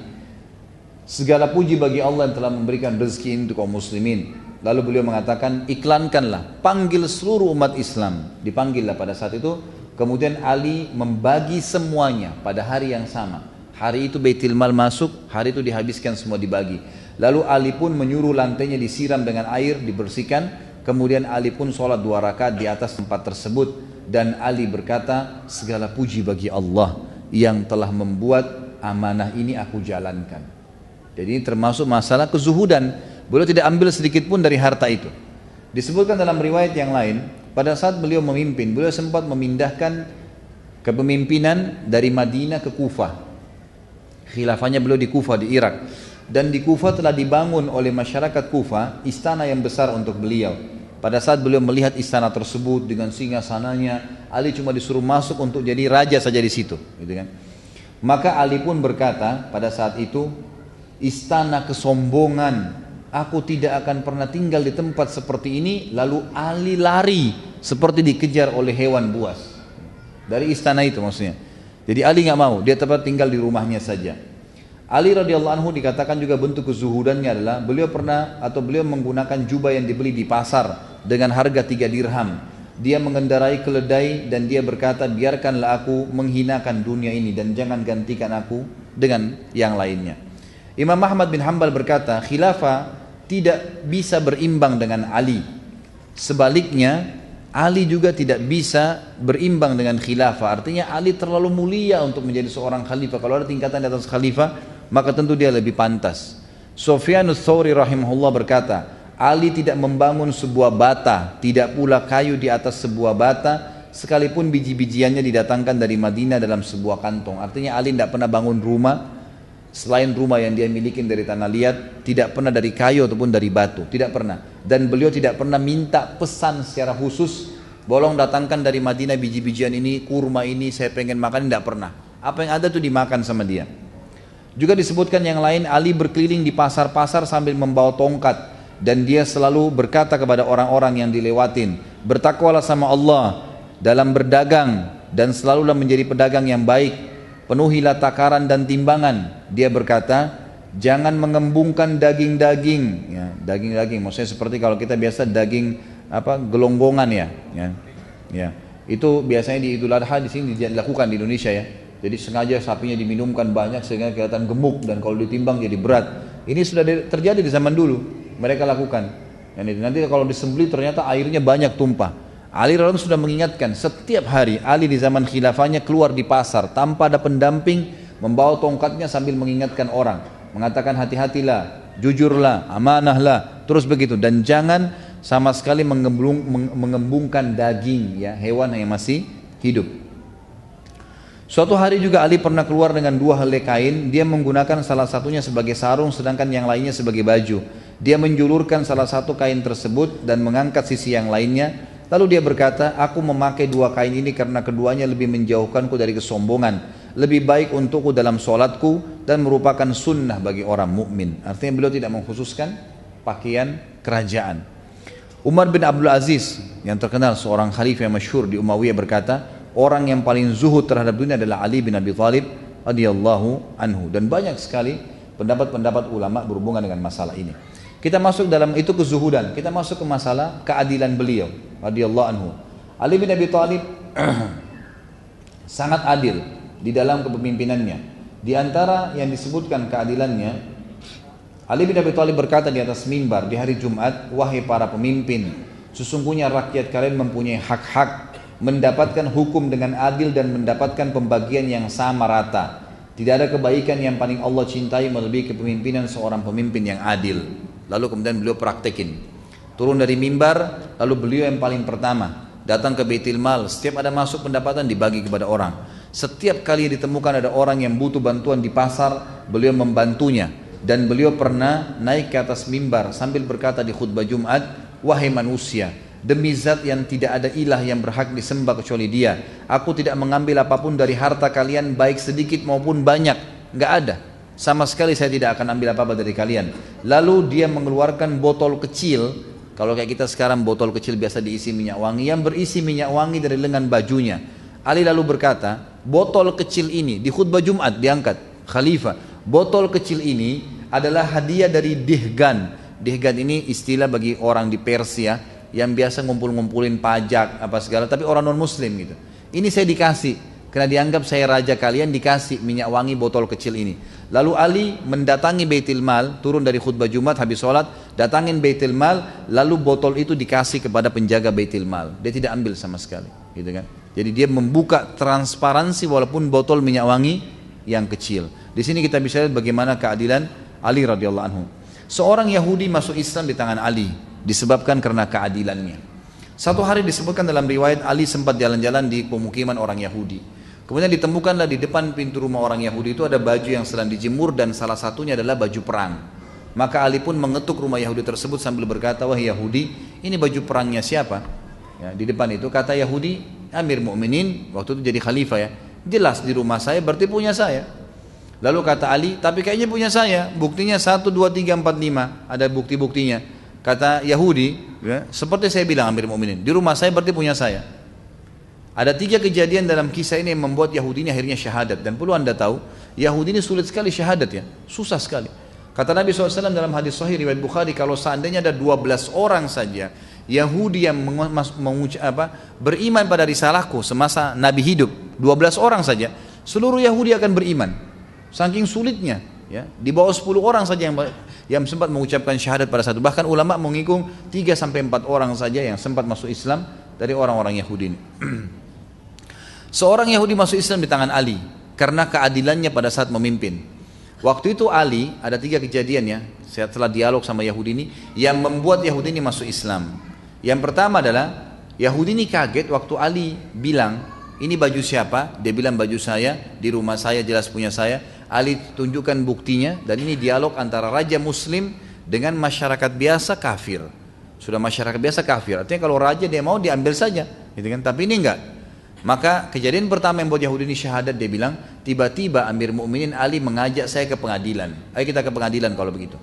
segala puji bagi Allah yang telah memberikan rezeki untuk kaum muslimin. Lalu beliau mengatakan, iklankanlah, panggil seluruh umat Islam. Dipanggillah pada saat itu. Kemudian Ali membagi semuanya pada hari yang sama. Hari itu Baitul Mal masuk, hari itu dihabiskan semua dibagi. Lalu Ali pun menyuruh lantainya disiram dengan air, dibersihkan. Kemudian Ali pun sholat 2 rakaat di atas tempat tersebut. Dan Ali berkata, segala puji bagi Allah yang telah membuat amanah ini aku jalankan. Jadi ini termasuk masalah kezuhudan. Beliau tidak ambil sedikit pun dari harta itu. Disebutkan dalam riwayat yang lain, pada saat beliau memimpin, beliau sempat memindahkan kepemimpinan dari Madinah ke Kufah. Khilafahnya beliau di Kufah, di Irak. Dan di Kufah telah dibangun oleh masyarakat Kufah istana yang besar untuk beliau. Pada saat beliau melihat istana tersebut dengan singgasananya, Ali cuma disuruh masuk untuk jadi raja saja di situ, gitu kan. Maka Ali pun berkata pada saat itu, istana kesombongan, aku tidak akan pernah tinggal di tempat seperti ini. Lalu Ali lari seperti dikejar oleh hewan buas dari istana itu maksudnya. Jadi Ali nggak mau, dia tetap tinggal di rumahnya saja. Ali radhiyallahu anhu dikatakan juga bentuk kezuhudannya adalah beliau menggunakan jubah yang dibeli di pasar dengan harga 3 dirham. Dia mengendarai keledai dan dia berkata, biarkanlah aku menghinakan dunia ini dan jangan gantikan aku dengan yang lainnya. Imam Ahmad bin Hanbal berkata, khilafah tidak bisa berimbang dengan Ali. Sebaliknya, Ali juga tidak bisa berimbang dengan khilafah. Artinya Ali terlalu mulia untuk menjadi seorang khalifah. Kalau ada tingkatan di atas khalifah, maka tentu dia lebih pantas. Sufyanus Tsauri rahimahullah berkata, Ali tidak membangun sebuah bata, tidak pula kayu di atas sebuah bata, sekalipun biji-bijiannya didatangkan dari Madinah dalam sebuah kantong. Artinya Ali tidak pernah bangun rumah selain rumah yang dia miliki dari tanah liat, tidak pernah dari kayu ataupun dari batu, tidak pernah. Dan beliau tidak pernah minta pesan secara khusus, bolong datangkan dari Madinah biji-bijian ini, kurma ini, saya pengen makan, tidak pernah. Apa yang ada tuh dimakan sama dia. Juga disebutkan yang lain, Ali berkeliling di pasar-pasar sambil membawa tongkat, dan dia selalu berkata kepada orang-orang yang dilewatin, bertakwalah sama Allah dalam berdagang dan selalulah menjadi pedagang yang baik. Penuhilah takaran dan timbangan. Dia berkata, jangan mengembungkan daging-daging. Ya, daging-daging, maksudnya seperti kalau kita biasa daging gelonggongan ya. Ya. Itu biasanya di Idul Adha di sini dilakukan di Indonesia ya. Jadi sengaja sapinya diminumkan banyak sehingga kelihatan gemuk dan kalau ditimbang jadi berat. Ini sudah terjadi di zaman dulu. Mereka lakukan. Nanti kalau disembelih ternyata airnya banyak tumpah. Ali radhiyallahu anhu sudah mengingatkan setiap hari. Ali di zaman khilafahnya keluar di pasar tanpa ada pendamping, membawa tongkatnya sambil mengingatkan orang, mengatakan hati-hatilah, jujurlah, amanahlah, terus begitu, dan jangan sama sekali mengembungkan daging ya hewan yang masih hidup. Suatu hari juga Ali pernah keluar dengan 2 helai kain. Dia menggunakan salah satunya sebagai sarung sedangkan yang lainnya sebagai baju. Dia menjulurkan salah satu kain tersebut dan mengangkat sisi yang lainnya. Lalu dia berkata, aku memakai 2 kain ini karena keduanya lebih menjauhkanku dari kesombongan, lebih baik untukku dalam sholatku, dan merupakan sunnah bagi orang mukmin. Artinya beliau tidak mengkhususkan pakaian kerajaan. Umar bin Abdul Aziz yang terkenal seorang khalifah yang masyhur di Umayyah berkata, orang yang paling zuhud terhadap dunia adalah Ali bin Abi Thalib radhiyallahu anhu. Dan banyak sekali pendapat-pendapat ulama berhubungan dengan masalah ini. Kita masuk dalam itu kezuhudan, kita masuk ke masalah keadilan beliau radhiyallahu anhu. Ali bin Abi Thalib sangat adil di dalam kepemimpinannya. Di antara yang disebutkan keadilannya, Ali bin Abi Thalib berkata di atas mimbar di hari Jumat, wahai para pemimpin, sesungguhnya rakyat kalian mempunyai hak-hak, mendapatkan hukum dengan adil dan mendapatkan pembagian yang sama rata. Tidak ada kebaikan yang paling Allah cintai melebihi kepemimpinan seorang pemimpin yang adil. Lalu kemudian beliau praktekin, turun dari mimbar, lalu beliau yang paling pertama datang ke Baitul Mal. Setiap ada masuk pendapatan dibagi kepada orang. Setiap kali ditemukan ada orang yang butuh bantuan di pasar, beliau membantunya. Dan beliau pernah naik ke atas mimbar sambil berkata di khutbah Jumat, wahai manusia, demi zat yang tidak ada ilah yang berhak disembah kecuali dia, aku tidak mengambil apapun dari harta kalian, baik sedikit maupun banyak, nggak ada. Sama sekali saya tidak akan ambil apa-apa dari kalian. Lalu dia mengeluarkan botol kecil, kalau kayak kita sekarang botol kecil biasa diisi minyak wangi, yang berisi minyak wangi dari lengan bajunya. Ali lalu berkata, botol kecil ini di khutbah Jumat diangkat, khalifah, botol kecil ini adalah hadiah dari Dihgan. Dihgan ini istilah bagi orang di Persia yang biasa ngumpul-ngumpulin pajak apa segala, tapi orang non muslim gitu. Ini saya dikasih karena dianggap saya raja kalian, dikasih minyak wangi botol kecil ini. Lalu Ali mendatangi Baitul Mal, turun dari khutbah Jumat habis sholat, datangin Baitul Mal, lalu botol itu dikasih kepada penjaga Baitul Mal. Dia tidak ambil sama sekali, gitu kan? Jadi dia membuka transparansi walaupun botol minyak wangi yang kecil. Di sini kita bisa lihat bagaimana keadilan Ali radhiyallahu anhu. Seorang Yahudi masuk Islam di tangan Ali disebabkan karena keadilannya. Satu hari disebutkan dalam riwayat Ali sempat jalan-jalan di pemukiman orang Yahudi. Kemudian ditemukanlah di depan pintu rumah orang Yahudi itu ada baju yang sedang dijemur dan salah satunya adalah baju perang. Maka Ali pun mengetuk rumah Yahudi tersebut sambil berkata, wahai Yahudi, ini baju perangnya siapa? Ya, di depan itu kata Yahudi, Amir Mukminin, waktu itu jadi khalifah ya, jelas di rumah saya berarti punya saya. Lalu kata Ali, tapi kayaknya punya saya, buktinya 1, 2, 3, 4, 5, ada bukti-buktinya. Kata Yahudi, ya, seperti saya bilang Amir Mukminin, di rumah saya berarti punya saya. Ada 3 kejadian dalam kisah ini yang membuat Yahudi ini akhirnya syahadat. Dan perlu anda tahu, Yahudi ini sulit sekali syahadat ya, susah sekali. Kata Nabi SAW dalam hadis sahih riwayat Bukhari, kalau seandainya ada 12 orang saja Yahudi yang beriman pada risalahku semasa Nabi hidup, 12 orang saja, seluruh Yahudi akan beriman. Saking sulitnya, ya, di bawah 10 orang saja yang sempat mengucapkan syahadat pada satu. Bahkan ulama menghitung 3-4 orang saja yang sempat masuk Islam dari orang-orang Yahudi ini. Seorang Yahudi masuk Islam di tangan Ali karena keadilannya pada saat memimpin. Waktu itu Ali, ada 3 kejadian ya, setelah dialog sama Yahudi ini yang membuat Yahudi ini masuk Islam. Yang pertama adalah Yahudi ini kaget waktu Ali bilang, ini baju siapa? Dia bilang baju saya, di rumah saya jelas punya saya. Ali tunjukkan buktinya, dan ini dialog antara raja muslim dengan masyarakat biasa kafir. Sudah masyarakat biasa kafir, artinya kalau raja dia mau diambil saja, gitu kan? Tapi ini enggak. Maka kejadian pertama yang buat Yahudi ini syahadat, dia bilang, tiba-tiba Amir Mukminin Ali mengajak saya ke pengadilan. Ayo kita ke pengadilan kalau begitu.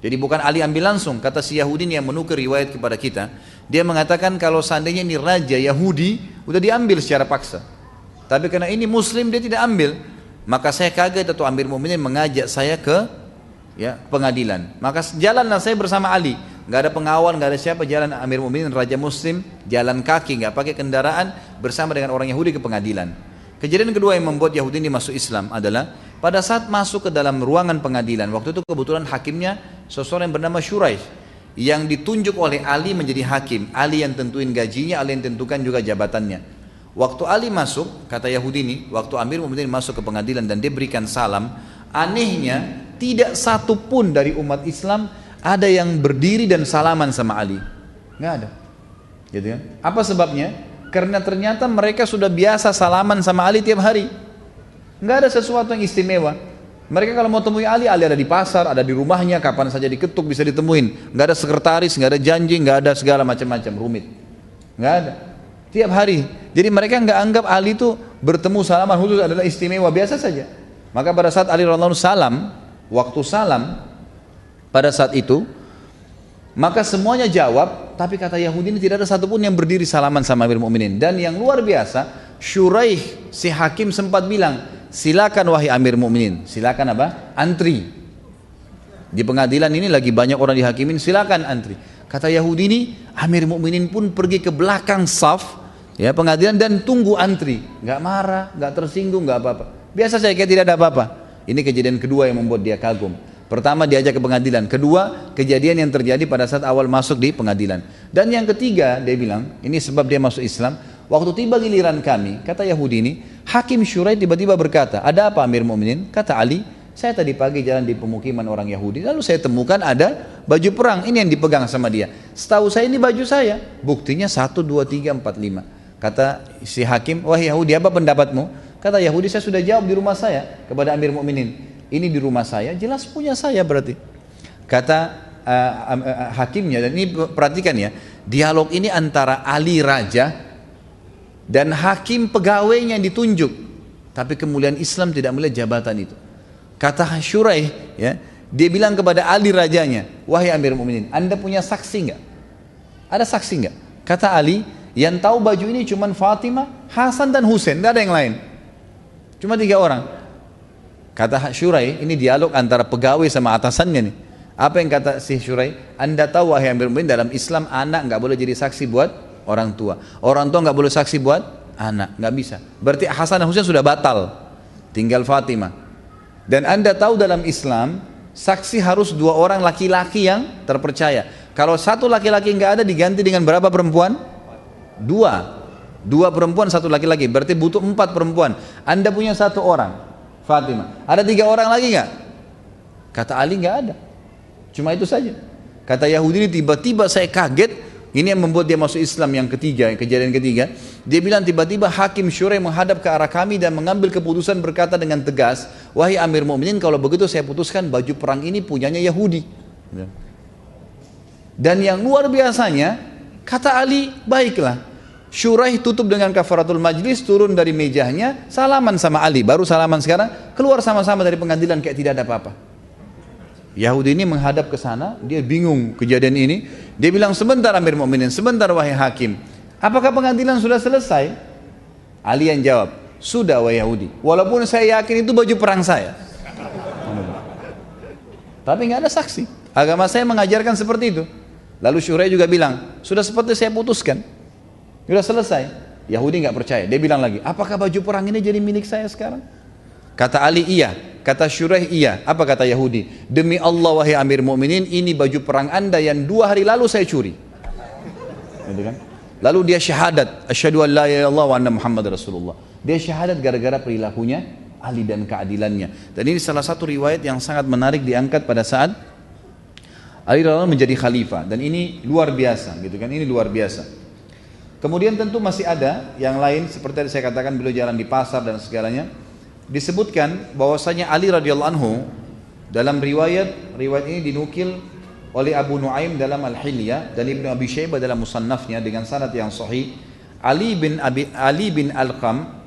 Jadi bukan Ali ambil langsung, kata si Yahudi ini yang menukir riwayat kepada kita. Dia mengatakan kalau seandainya ini raja Yahudi, udah diambil secara paksa. Tapi karena ini Muslim dia tidak ambil. Maka saya kaget atau Amir Mukminin mengajak saya ke pengadilan. Maka jalanlah saya bersama Ali. Nggak ada pengawal, nggak ada siapa, jalan Amir Mukminin raja muslim, jalan kaki, nggak pakai kendaraan, bersama dengan orang Yahudi ke pengadilan. Kejadian kedua yang membuat Yahudi ini masuk Islam adalah pada saat masuk ke dalam ruangan pengadilan, waktu itu kebetulan hakimnya seseorang yang bernama Shuraih. yang ditunjuk oleh Ali menjadi hakim. Ali yang tentuin gajinya, Ali yang tentukan juga jabatannya. Waktu Ali masuk, kata Yahudi ini, waktu Amir Mu'minin masuk ke pengadilan dan dia berikan salam, anehnya tidak satu pun dari umat Islam ada yang berdiri dan salaman sama Ali. Nggak ada. Gitu kan? Apa sebabnya? Karena ternyata mereka sudah biasa salaman sama Ali tiap hari. Nggak ada sesuatu yang istimewa. Mereka kalau mau temui Ali, Ali ada di pasar, ada di rumahnya, kapan saja diketuk bisa ditemuin. Nggak ada sekretaris, nggak ada janji, nggak ada segala macam-macam rumit. Nggak ada. Tiap hari. Jadi mereka nggak anggap Ali itu bertemu salaman khusus adalah istimewa, biasa saja. Maka pada saat Ali radhiyallahu anhu salam, waktu salam pada saat itu, maka semuanya jawab, tapi kata Yahudi ini tidak ada satupun yang berdiri salaman sama Amir Mu'minin. Dan yang luar biasa, Syuraih si hakim sempat bilang, silakan wahai Amir Mu'minin, silakan apa? Antri. Di pengadilan ini lagi banyak orang dihakimin, silakan antri. Kata Yahudi ini, Amir Mu'minin pun pergi ke belakang saf, ya pengadilan dan tunggu antri. Nggak marah, nggak tersinggung, nggak apa-apa. Biasa saja kayak tidak ada apa-apa. Ini kejadian kedua yang membuat dia kagum. Pertama diajak ke pengadilan, kedua kejadian yang terjadi pada saat awal masuk di pengadilan. Dan yang ketiga dia bilang, ini sebab dia masuk Islam. Waktu tiba giliran kami, kata Yahudi ini, Hakim Syuraih tiba-tiba berkata, ada apa Amir Mu'minin? Kata Ali, saya tadi pagi jalan di pemukiman orang Yahudi, lalu saya temukan ada baju perang, ini yang dipegang sama dia. Setahu saya ini baju saya, buktinya 1, 2, 3, 4, 5. Kata si Hakim, wahai Yahudi apa pendapatmu? Kata Yahudi, saya sudah jawab di rumah saya kepada Amir Mu'minin. Ini di rumah saya, jelas punya saya berarti. Kata hakimnya, dan ini perhatikan ya, dialog ini antara Ali Raja dan hakim pegawainya yang ditunjuk. Tapi kemuliaan Islam tidak melihat jabatan itu. Kata Syuraih, ya, dia bilang kepada Ali Rajanya, wahai Amir Mu'minin, Anda punya saksi enggak? Ada saksi enggak? Kata Ali, yang tahu baju ini cuma Fatimah, Hasan dan Husain, tidak ada yang lain. Cuma 3 orang. Kata Syuraih, ini dialog antara pegawai sama atasannya nih. Apa yang kata si Syuraih? Anda tahu wahai Amir Mu'minin, dalam Islam anak nggak boleh jadi saksi buat orang tua. Orang tua nggak boleh saksi buat anak, nggak bisa. Berarti Hasan dan Husain sudah batal, tinggal Fatimah. Dan Anda tahu dalam Islam saksi harus 2 orang laki-laki yang terpercaya. Kalau 1 laki-laki nggak ada diganti dengan berapa perempuan? 2 perempuan 1 laki-laki. Berarti butuh 4 perempuan. Anda punya 1 orang. Fatimah. Ada 3 orang lagi nggak? Kata Ali nggak ada. Cuma itu saja. Kata Yahudi ini tiba-tiba saya kaget. Ini yang membuat dia masuk Islam yang ketiga, yang kejadian ketiga. Dia bilang tiba-tiba Hakim Syuraih menghadap ke arah kami dan mengambil keputusan berkata dengan tegas, wahai Amir Mu'minin, kalau begitu saya putuskan baju perang ini punyanya Yahudi. Dan yang luar biasanya, kata Ali, baiklah. Syuraih tutup dengan kafaratul majlis, turun dari mejanya, salaman sama Ali, baru salaman sekarang, keluar sama-sama dari pengadilan kayak tidak ada apa-apa. Yahudi ini menghadap ke sana, dia bingung kejadian ini, dia bilang sebentar Amir Mu'minin, sebentar wahai hakim, apakah pengadilan sudah selesai? Ali yang jawab, sudah wahai Yahudi, walaupun saya yakin itu baju perang saya. Tapi nggak ada saksi, agama saya mengajarkan seperti itu. Lalu Syuraih juga bilang, sudah seperti saya putuskan. Sudah selesai. Yahudi nggak percaya. Dia bilang lagi, apakah baju perang ini jadi milik saya sekarang? Kata Ali iya. Kata Syuraih iya. Apa kata Yahudi? Demi Allah wahai Amir Mu'minin, ini baju perang Anda yang 2 hari lalu saya curi. Gitu kan? Lalu dia syahadat, asyhadu an la ilaha illallah wa anna Muhammad Rasulullah. Dia syahadat gara-gara perilakunya Ali dan keadilannya. Dan ini salah satu riwayat yang sangat menarik diangkat pada saat Ali radhiyallahu anhu menjadi khalifah. Dan ini luar biasa, gitu kan? Ini luar biasa. Kemudian tentu masih ada yang lain seperti tadi saya katakan beliau jalan di pasar dan segalanya. Disebutkan bahwasanya Ali radhiyallahu anhu dalam riwayat ini dinukil oleh Abu Nuaim dalam Al-Hilyah dan Ibnu Abi Syaibah dalam Musannafnya dengan sanad yang sahih. Ali bin Alqam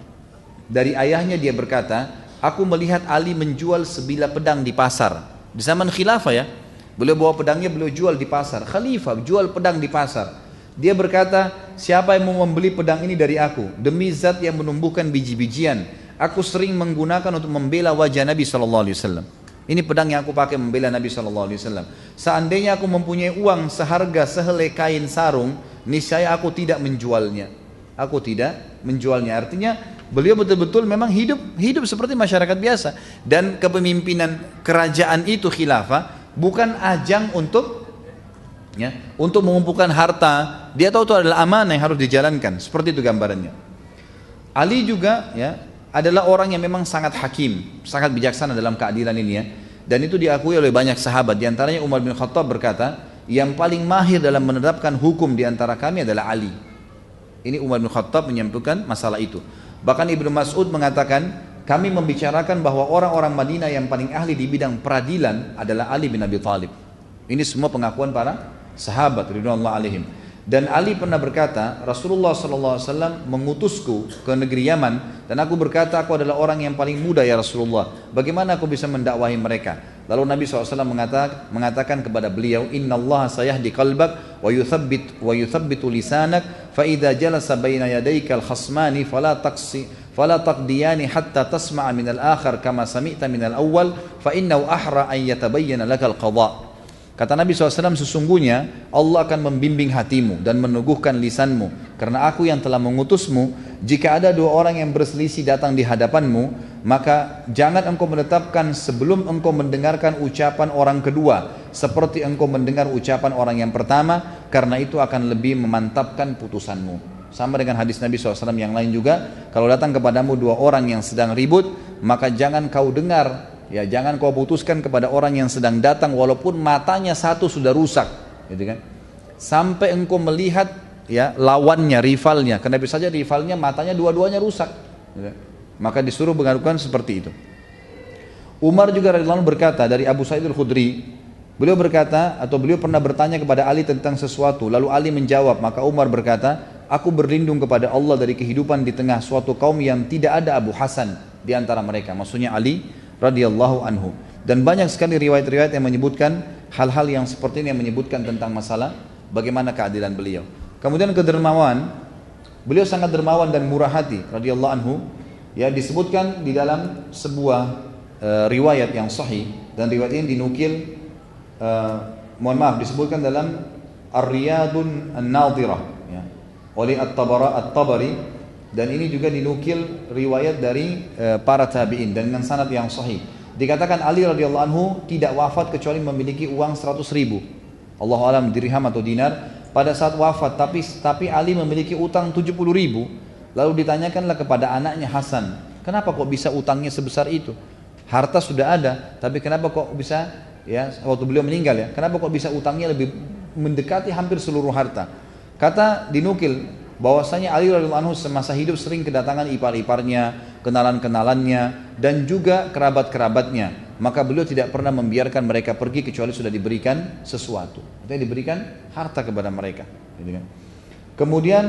dari ayahnya dia berkata, aku melihat Ali menjual sebilah pedang di pasar. Di zaman khilafah ya. Beliau bawa pedangnya, beliau jual di pasar. Khalifah jual pedang di pasar. Dia berkata, siapa yang mau membeli pedang ini dari aku? Demi zat yang menumbuhkan biji-bijian, aku sering menggunakan untuk membela wajah Nabi SAW. Ini pedang yang aku pakai membela Nabi SAW. Seandainya aku mempunyai uang seharga sehelai kain sarung, niscaya aku tidak menjualnya. Aku tidak menjualnya. Artinya beliau betul-betul memang hidup seperti masyarakat biasa. Dan kepemimpinan kerajaan itu khilafah bukan ajang untuk Ya, untuk mengumpulkan harta, dia tahu itu adalah amanah yang harus dijalankan. Seperti itu gambarannya. Ali juga ya adalah orang yang memang sangat hakim, sangat bijaksana dalam keadilan ini ya. Dan itu diakui oleh banyak sahabat. Di antaranya Umar bin Khattab berkata, yang paling mahir dalam menerapkan hukum di antara kami adalah Ali. Ini Umar bin Khattab menyampaikan masalah itu. Bahkan Ibnu Mas'ud mengatakan, kami membicarakan bahwa orang-orang Madinah yang paling ahli di bidang peradilan adalah Ali bin Abi Thalib. Ini semua pengakuan para sahabat ridwanullah alaihim. Dan Ali pernah berkata, Rasulullah SAW mengutusku ke negeri Yaman, dan aku berkata, aku adalah orang yang paling muda ya Rasulullah, bagaimana aku bisa mendakwahi mereka? Lalu Nabi SAW mengatakan kepada beliau, innallaha sayahdi qalbak wa yuthabbitu lisanak fa idza jalasa baina yadayka al-khasmani fala taqdiyani hatta tasma'a min al-akhar kama sami'ta min al-awwal fa innahu ahra an yatabayyana lakal qada'. Kata Nabi SAW, sesungguhnya Allah akan membimbing hatimu dan meneguhkan lisanmu, karena aku yang telah mengutusmu. Jika ada dua orang yang berselisih datang di hadapanmu, maka jangan engkau menetapkan sebelum engkau mendengarkan ucapan orang kedua seperti engkau mendengar ucapan orang yang pertama, karena itu akan lebih memantapkan putusanmu. Sama dengan hadis Nabi SAW yang lain juga, kalau datang kepadamu dua orang yang sedang ribut, maka jangan kau dengar, ya jangan kau putuskan kepada orang yang sedang datang walaupun matanya satu sudah rusak, gitu kan? Sampai engkau melihat ya lawannya, rivalnya, karena bisa saja rivalnya matanya dua-duanya rusak, gitu kan? Maka disuruh mengadukan seperti itu. Umar juga radhiyallahu anhu berkata dari Abu Sa'id al-Khudri, beliau berkata atau beliau pernah bertanya kepada Ali tentang sesuatu, lalu Ali menjawab, maka Umar berkata, aku berlindung kepada Allah dari kehidupan di tengah suatu kaum yang tidak ada Abu Hasan di antara mereka, maksudnya Ali radhiyallahu anhu. Dan banyak sekali riwayat-riwayat yang menyebutkan hal-hal yang seperti ini, yang menyebutkan tentang masalah bagaimana keadilan beliau. Kemudian kedermawan, beliau sangat dermawan dan murah hati radhiyallahu anhu, ya disebutkan di dalam sebuah riwayat yang sahih, dan riwayat ini dinukil disebutkan dalam Ar-Riyadun An-Nadhirah ya, oleh At-Tabari, dan ini juga dinukil riwayat dari para tabi'in dan dengan sanad yang sahih. Dikatakan Ali radhiyallahu anhu tidak wafat kecuali memiliki uang 100.000, Allahu alam dirham atau dinar pada saat wafat, tapi Ali memiliki utang 70.000. Lalu ditanyakanlah kepada anaknya Hasan, kenapa kok bisa utangnya sebesar itu? Harta sudah ada, tapi kenapa kok bisa, ya waktu beliau meninggal ya, kenapa kok bisa utangnya lebih mendekati hampir seluruh harta? Kata dinukil bahwasanya Ali radhiyallahu anhu semasa hidup sering kedatangan ipar-iparnya, kenalan-kenalannya, dan juga kerabat-kerabatnya. Maka beliau tidak pernah membiarkan mereka pergi kecuali sudah diberikan sesuatu, artinya diberikan harta kepada mereka. Kemudian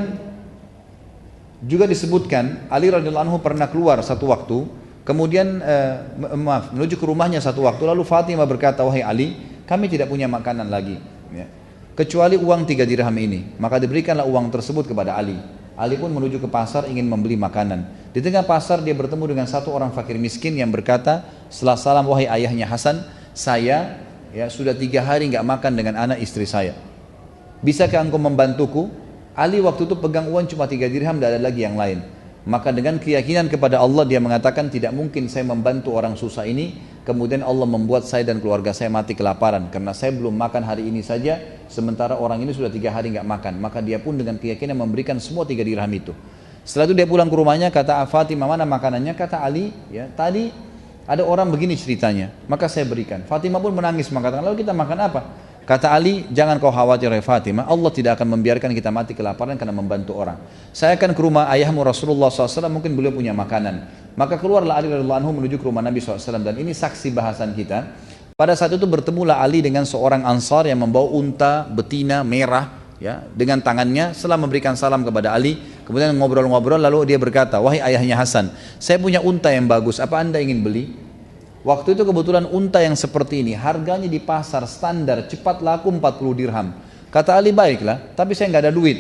juga disebutkan Ali radhiyallahu anhu pernah keluar satu waktu, kemudian menuju ke rumahnya satu waktu, lalu Fatimah berkata, wahai Ali, kami tidak punya makanan lagi, ya, kecuali uang 3 dirham ini. Maka diberikanlah uang tersebut kepada Ali. Ali pun menuju ke pasar ingin membeli makanan. Di tengah pasar dia bertemu dengan satu orang fakir miskin yang berkata setelah salam, wahai ayahnya Hasan, saya ya sudah 3 hari nggak makan dengan anak istri saya, bisakah engkau membantuku? Ali waktu itu pegang uang cuma 3 dirham, tidak ada lagi yang lain. Maka dengan keyakinan kepada Allah dia mengatakan, tidak mungkin saya membantu orang susah ini kemudian Allah membuat saya dan keluarga saya mati kelaparan, karena saya belum makan hari ini saja sementara orang ini sudah 3 hari nggak makan. Maka dia pun dengan keyakinan memberikan semua 3 dirham itu. Setelah itu dia pulang ke rumahnya, kata Fatimah, mana makanannya? Kata Ali, ya tadi ada orang begini ceritanya, maka saya berikan. Fatimah pun menangis mengatakan, lalu kita makan apa? Kata Ali, jangan kau khawatir ya Fatimah, Allah tidak akan membiarkan kita mati kelaparan karena membantu orang. Saya akan ke rumah ayahmu Rasulullah SAW, mungkin beliau punya makanan. Maka keluarlah Ali radhiyallahu anhu menuju ke rumah Nabi SAW, dan ini saksi bahasan kita. Pada saat itu bertemulah Ali dengan seorang Ansar yang membawa unta betina merah, ya, dengan tangannya. Setelah memberikan salam kepada Ali, kemudian ngobrol-ngobrol, lalu dia berkata, wahai ayahnya Hasan, saya punya unta yang bagus, apa anda ingin beli? Waktu itu kebetulan unta yang seperti ini harganya di pasar standar cepat laku 40 dirham. Kata Ali, baiklah, tapi saya nggak ada duit.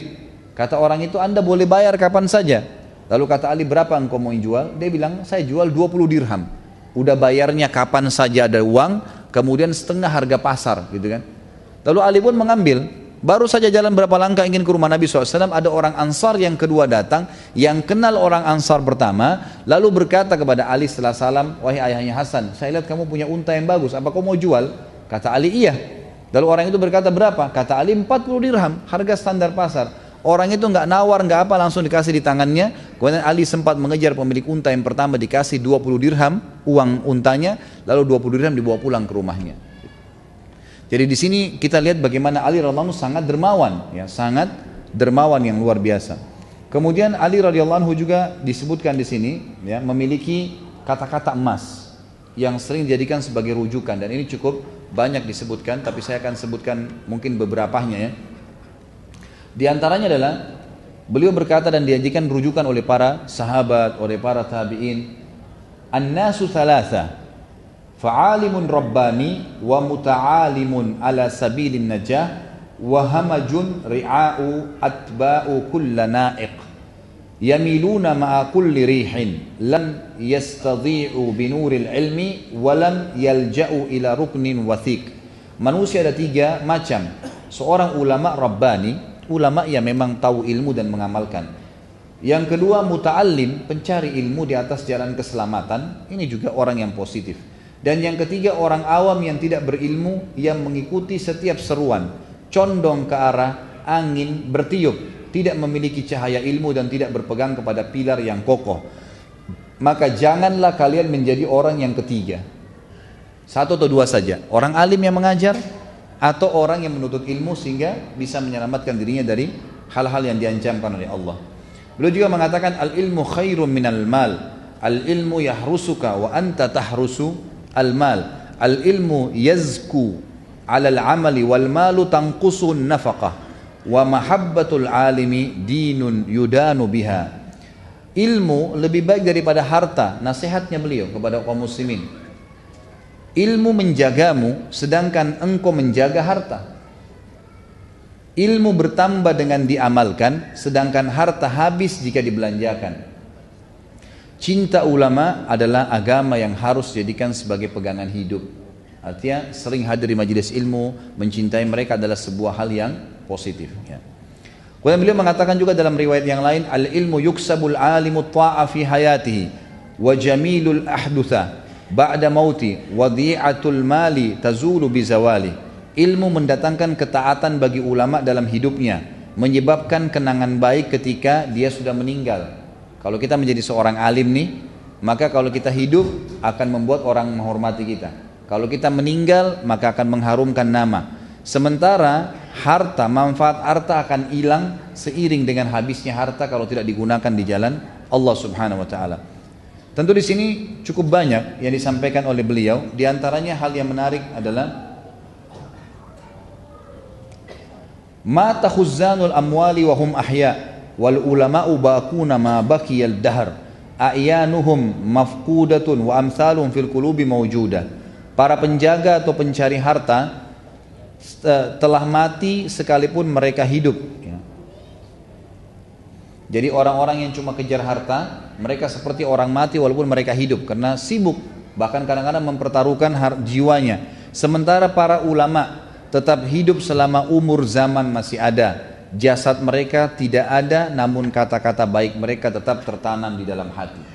Kata orang itu, anda boleh bayar kapan saja. Lalu kata Ali, berapa engkau mau jual? Dia bilang, saya jual 20 dirham. Udah bayarnya kapan saja ada uang, kemudian setengah harga pasar, gitu kan. Lalu Ali pun mengambil. Baru saja jalan berapa langkah ingin ke rumah Nabi SAW, ada orang Ansar yang kedua datang, yang kenal orang Ansar pertama, lalu berkata kepada Ali setelah salam, wahai ayahnya Hasan, saya lihat kamu punya unta yang bagus, apa kau mau jual? Kata Ali, iya. Lalu orang itu berkata, berapa? Kata Ali, 40 dirham, harga standar pasar. Orang itu nggak nawar, nggak apa, langsung dikasih di tangannya. Kemudian Ali sempat mengejar pemilik unta yang pertama, dikasih 20 dirham uang untanya, lalu 20 dirham dibawa pulang ke rumahnya. Jadi di sini kita lihat bagaimana Ali radhiyallahu anhu sangat dermawan, ya, sangat dermawan yang luar biasa. Kemudian Ali radhiyallahu anhu juga disebutkan di sini, ya, memiliki kata-kata emas yang sering dijadikan sebagai rujukan, dan ini cukup banyak disebutkan, tapi saya akan sebutkan mungkin beberapanya, ya. Di antaranya adalah beliau berkata dan dijadikan rujukan oleh para sahabat, oleh para tabi'in, an-nasu thalatha, fa'alimun rabbani wa muta'alimun ala sabilin najah wa hamajun ri'a'u atba'u kulla na'iq yamiluna ma'a kulli rihin lam yastadhi'u binuril ilmi wa lam yalja'u ila ruknin wathiq. Manusia ada 3 macam. Seorang ulama rabbani, ulama yang memang tahu ilmu dan mengamalkan. Yang kedua muta'allim, pencari ilmu di atas jalan keselamatan, ini juga orang yang positif. Dan yang ketiga orang awam yang tidak berilmu, yang mengikuti setiap seruan, condong ke arah angin bertiup, tidak memiliki cahaya ilmu dan tidak berpegang kepada pilar yang kokoh. Maka janganlah kalian menjadi orang yang ketiga. 1 atau 2 saja, orang alim yang mengajar, atau orang yang menuntut ilmu sehingga bisa menyelamatkan dirinya dari hal-hal yang diancamkan oleh Allah. Beliau juga mengatakan al-ilmu khairun minal mal, al-ilmu yahrusuka wa anta tahrusu al-mal, al-ilmu yazku alal amali wal malu tanqusun nafaqah wa mahabbatul alimi dinun yudanu biha. Ilmu lebih baik daripada harta, nasihatnya beliau kepada kaum muslimin. Ilmu menjagamu sedangkan engkau menjaga harta. Ilmu bertambah dengan diamalkan sedangkan harta habis jika dibelanjakan. Cinta ulama adalah agama yang harus dijadikan sebagai pegangan hidup. Artinya sering hadir di majelis ilmu, mencintai mereka adalah sebuah hal yang positif, ya. Kemudian beliau mengatakan juga dalam riwayat yang lain, al-ilmu yuksabul alimu ta'a fi hayatihi wa jamilul ahdutha ba'da mauti wadi'atul mali tazulu bizawali. Ilmu mendatangkan ketaatan bagi ulama dalam hidupnya, menyebabkan kenangan baik ketika dia sudah meninggal. Kalau kita menjadi seorang alim nih, maka kalau kita hidup akan membuat orang menghormati kita. Kalau kita meninggal maka akan mengharumkan nama. Sementara harta, manfaat harta akan hilang seiring dengan habisnya harta kalau tidak digunakan di jalan Allah Subhanahu wa taala. Tentu di sini cukup banyak yang disampaikan oleh beliau. Di antaranya hal yang menarik adalah mata khuzzanul amwali wa hum ahya wal ulama'u baquna ma baqiyal dahr a'yanuhum mafqudatun wa amsalun fil qulubi mawjudah. Para penjaga atau pencari harta telah mati sekalipun mereka hidup, ya. Jadi orang-orang yang cuma kejar harta, mereka seperti orang mati walaupun mereka hidup karena sibuk, bahkan kadang-kadang mempertaruhkan jiwanya. Sementara para ulama tetap hidup selama umur zaman masih ada. Jasad mereka tidak ada, namun kata-kata baik mereka tetap tertanam di dalam hati.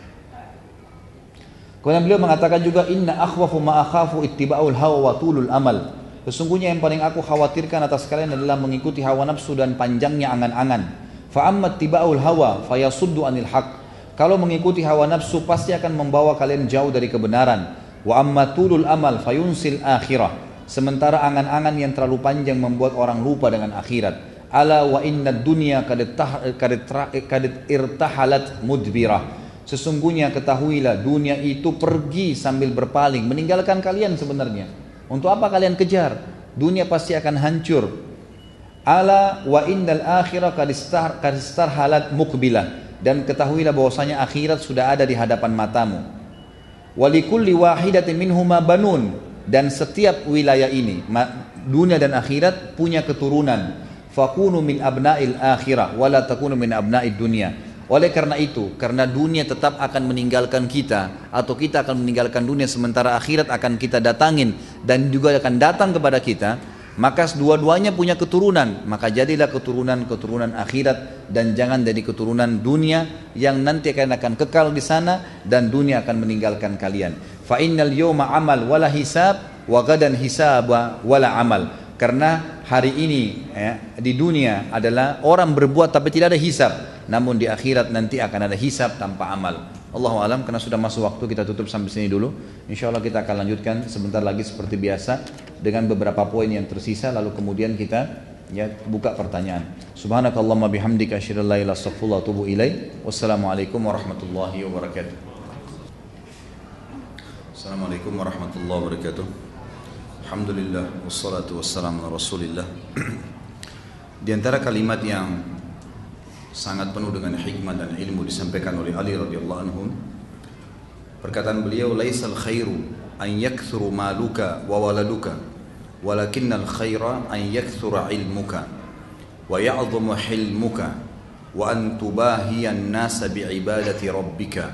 Kemudian beliau mengatakan juga, inna akhwafu ma akhafu ittiba'ul hawa wa tulul amal. Sesungguhnya yang paling aku khawatirkan atas kalian adalah mengikuti hawa nafsu dan panjangnya angan-angan. Fa'ammat tiba'ul hawa fayasuddu anil haq. Kalau mengikuti hawa nafsu pasti akan membawa kalian jauh dari kebenaran. Wa ammatulul amal fayunsil akhirah. Sementara angan-angan yang terlalu panjang membuat orang lupa dengan akhirat. Ala wa inna dunya kad irtahalat mudbirah. Sesungguhnya ketahuilah dunia itu pergi sambil berpaling, meninggalkan kalian sebenarnya. Untuk apa kalian kejar? Dunia pasti akan hancur. Ala wa innal akhirah kad istarhalat muqbilah. Dan ketahuilah bahwasanya akhirat sudah ada di hadapan matamu. Walikulli wahidatin minhuma banun. Dan setiap wilayah ini, dunia dan akhirat, punya keturunan. Fakunu min abna'il akhirah wala takunu min abna'id dunia. Oleh karena itu, karena dunia tetap akan meninggalkan kita, atau kita akan meninggalkan dunia sementara akhirat akan kita datangin dan juga akan datang kepada kita, maka dua-duanya punya keturunan. Maka jadilah keturunan-keturunan akhirat dan jangan jadi keturunan dunia yang nanti akan kekal di sana dan dunia akan meninggalkan kalian. Fa innal yawma amal wala hisab wa gadan hisaba wala amal. Karena hari ini ya, di dunia adalah orang berbuat tapi tidak ada hisab. Namun di akhirat nanti akan ada hisab tanpa amal. Allahu alam, karena sudah masuk waktu kita tutup sampai sini dulu. Insya Allah kita akan lanjutkan sebentar lagi seperti biasa dengan beberapa poin yang tersisa. Lalu kemudian kita ya buka pertanyaan. Subhanakallahumma bihamdika asyhadu an la ilaha illa anta astaghfiruka wa atubu ilaik. Wassalamualaikum warahmatullahi wabarakatuh. Assalamualaikum warahmatullahi wabarakatuh. Alhamdulillah wassalatu wassalamu ala Rasulillah. Di antara kalimat yang sangat penuh dengan hikmah dan ilmu disampaikan oleh Ali radhiyallahu anhu, perkataan beliau, laisal khairu an yakthuru maluka wa waladuka walakinnal khaira an yakthura ilmuka wa ya'dhamu hilmuka wa an tubahiyan nasa bi'ibadati rabbika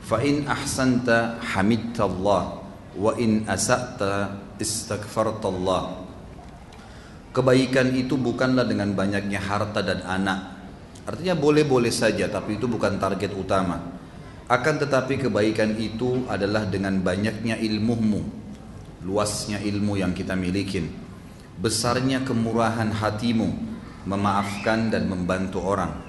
fa in ahsanta hamidta Allah wa in asa'ta istaghfarta Allah. Kebaikan itu bukanlah dengan banyaknya harta dan anak. Artinya boleh-boleh saja, tapi itu bukan target utama. Akan tetapi kebaikan itu adalah dengan banyaknya ilmumu, luasnya ilmu yang kita miliki, besarnya kemurahan hatimu, memaafkan dan membantu orang,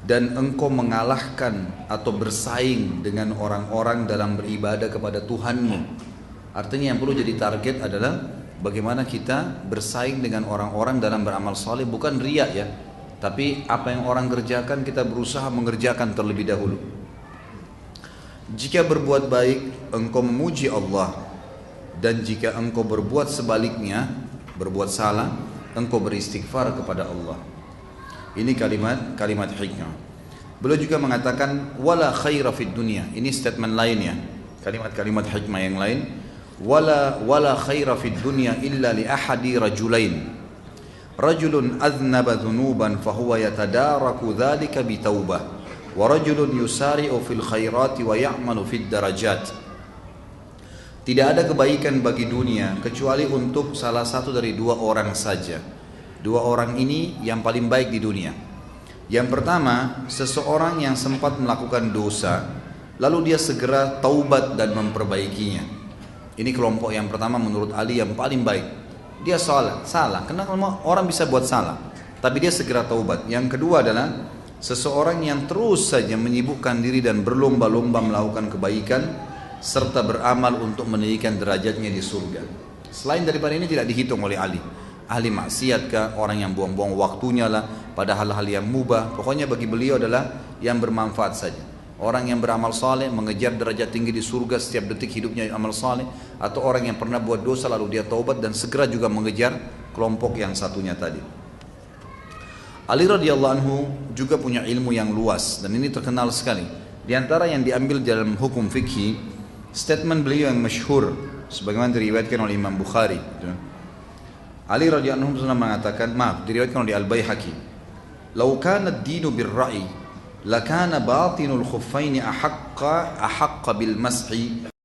dan engkau mengalahkan atau bersaing dengan orang-orang dalam beribadah kepada Tuhanmu. Artinya yang perlu jadi target adalah bagaimana kita bersaing dengan orang-orang dalam beramal saleh, bukan riya ya, tapi apa yang orang kerjakan kita berusaha mengerjakan terlebih dahulu. Jika berbuat baik engkau memuji Allah, dan jika engkau berbuat sebaliknya, berbuat salah, engkau beristighfar kepada Allah. Ini kalimat hikmah. Beliau juga mengatakan wala khaira fid dunya. Ini statement lainnya, kalimat-kalimat hikmah yang lain. Wala khaira fid dunya illa li ahadi rajulain. Rajulun aznaba dhunuban fahuwa yatadaraku dhalika bitawbah wa rajulun yusari'u fil khairati wa ya'malu fid darajat. Tidak ada kebaikan bagi dunia kecuali untuk salah satu dari dua orang saja. Dua orang ini yang paling baik di dunia. Yang pertama, seseorang yang sempat melakukan dosa lalu dia segera taubat dan memperbaikinya. Ini kelompok yang pertama menurut Ali yang paling baik. Dia salah. Karena orang bisa buat salah, tapi dia segera taubat. Yang kedua adalah seseorang yang terus saja menyibukkan diri dan berlomba-lomba melakukan kebaikan serta beramal untuk meninggikan derajatnya di surga. Selain daripada ini tidak dihitung oleh Ali. Ahli maksiat kah, orang yang buang-buang waktunya lah pada hal-hal yang mubah. Pokoknya bagi beliau adalah yang bermanfaat saja. Orang yang beramal saleh mengejar derajat tinggi di surga setiap detik hidupnya amal saleh, atau orang yang pernah buat dosa lalu dia taubat dan segera juga mengejar kelompok yang satunya tadi. Ali radhiyallahu anhu juga punya ilmu yang luas dan ini terkenal sekali. Di antara yang diambil dalam hukum fikih, statement beliau yang masyhur sebagaimana diriwayatkan oleh Imam Bukhari. Ali radhiyallahu anhu pernah mengatakan, diriwayatkan oleh Al-Baihaqi, "Lau kana ad-dinu bir-ra'yi lakana batinul khuffaini ahaqqa bil mashi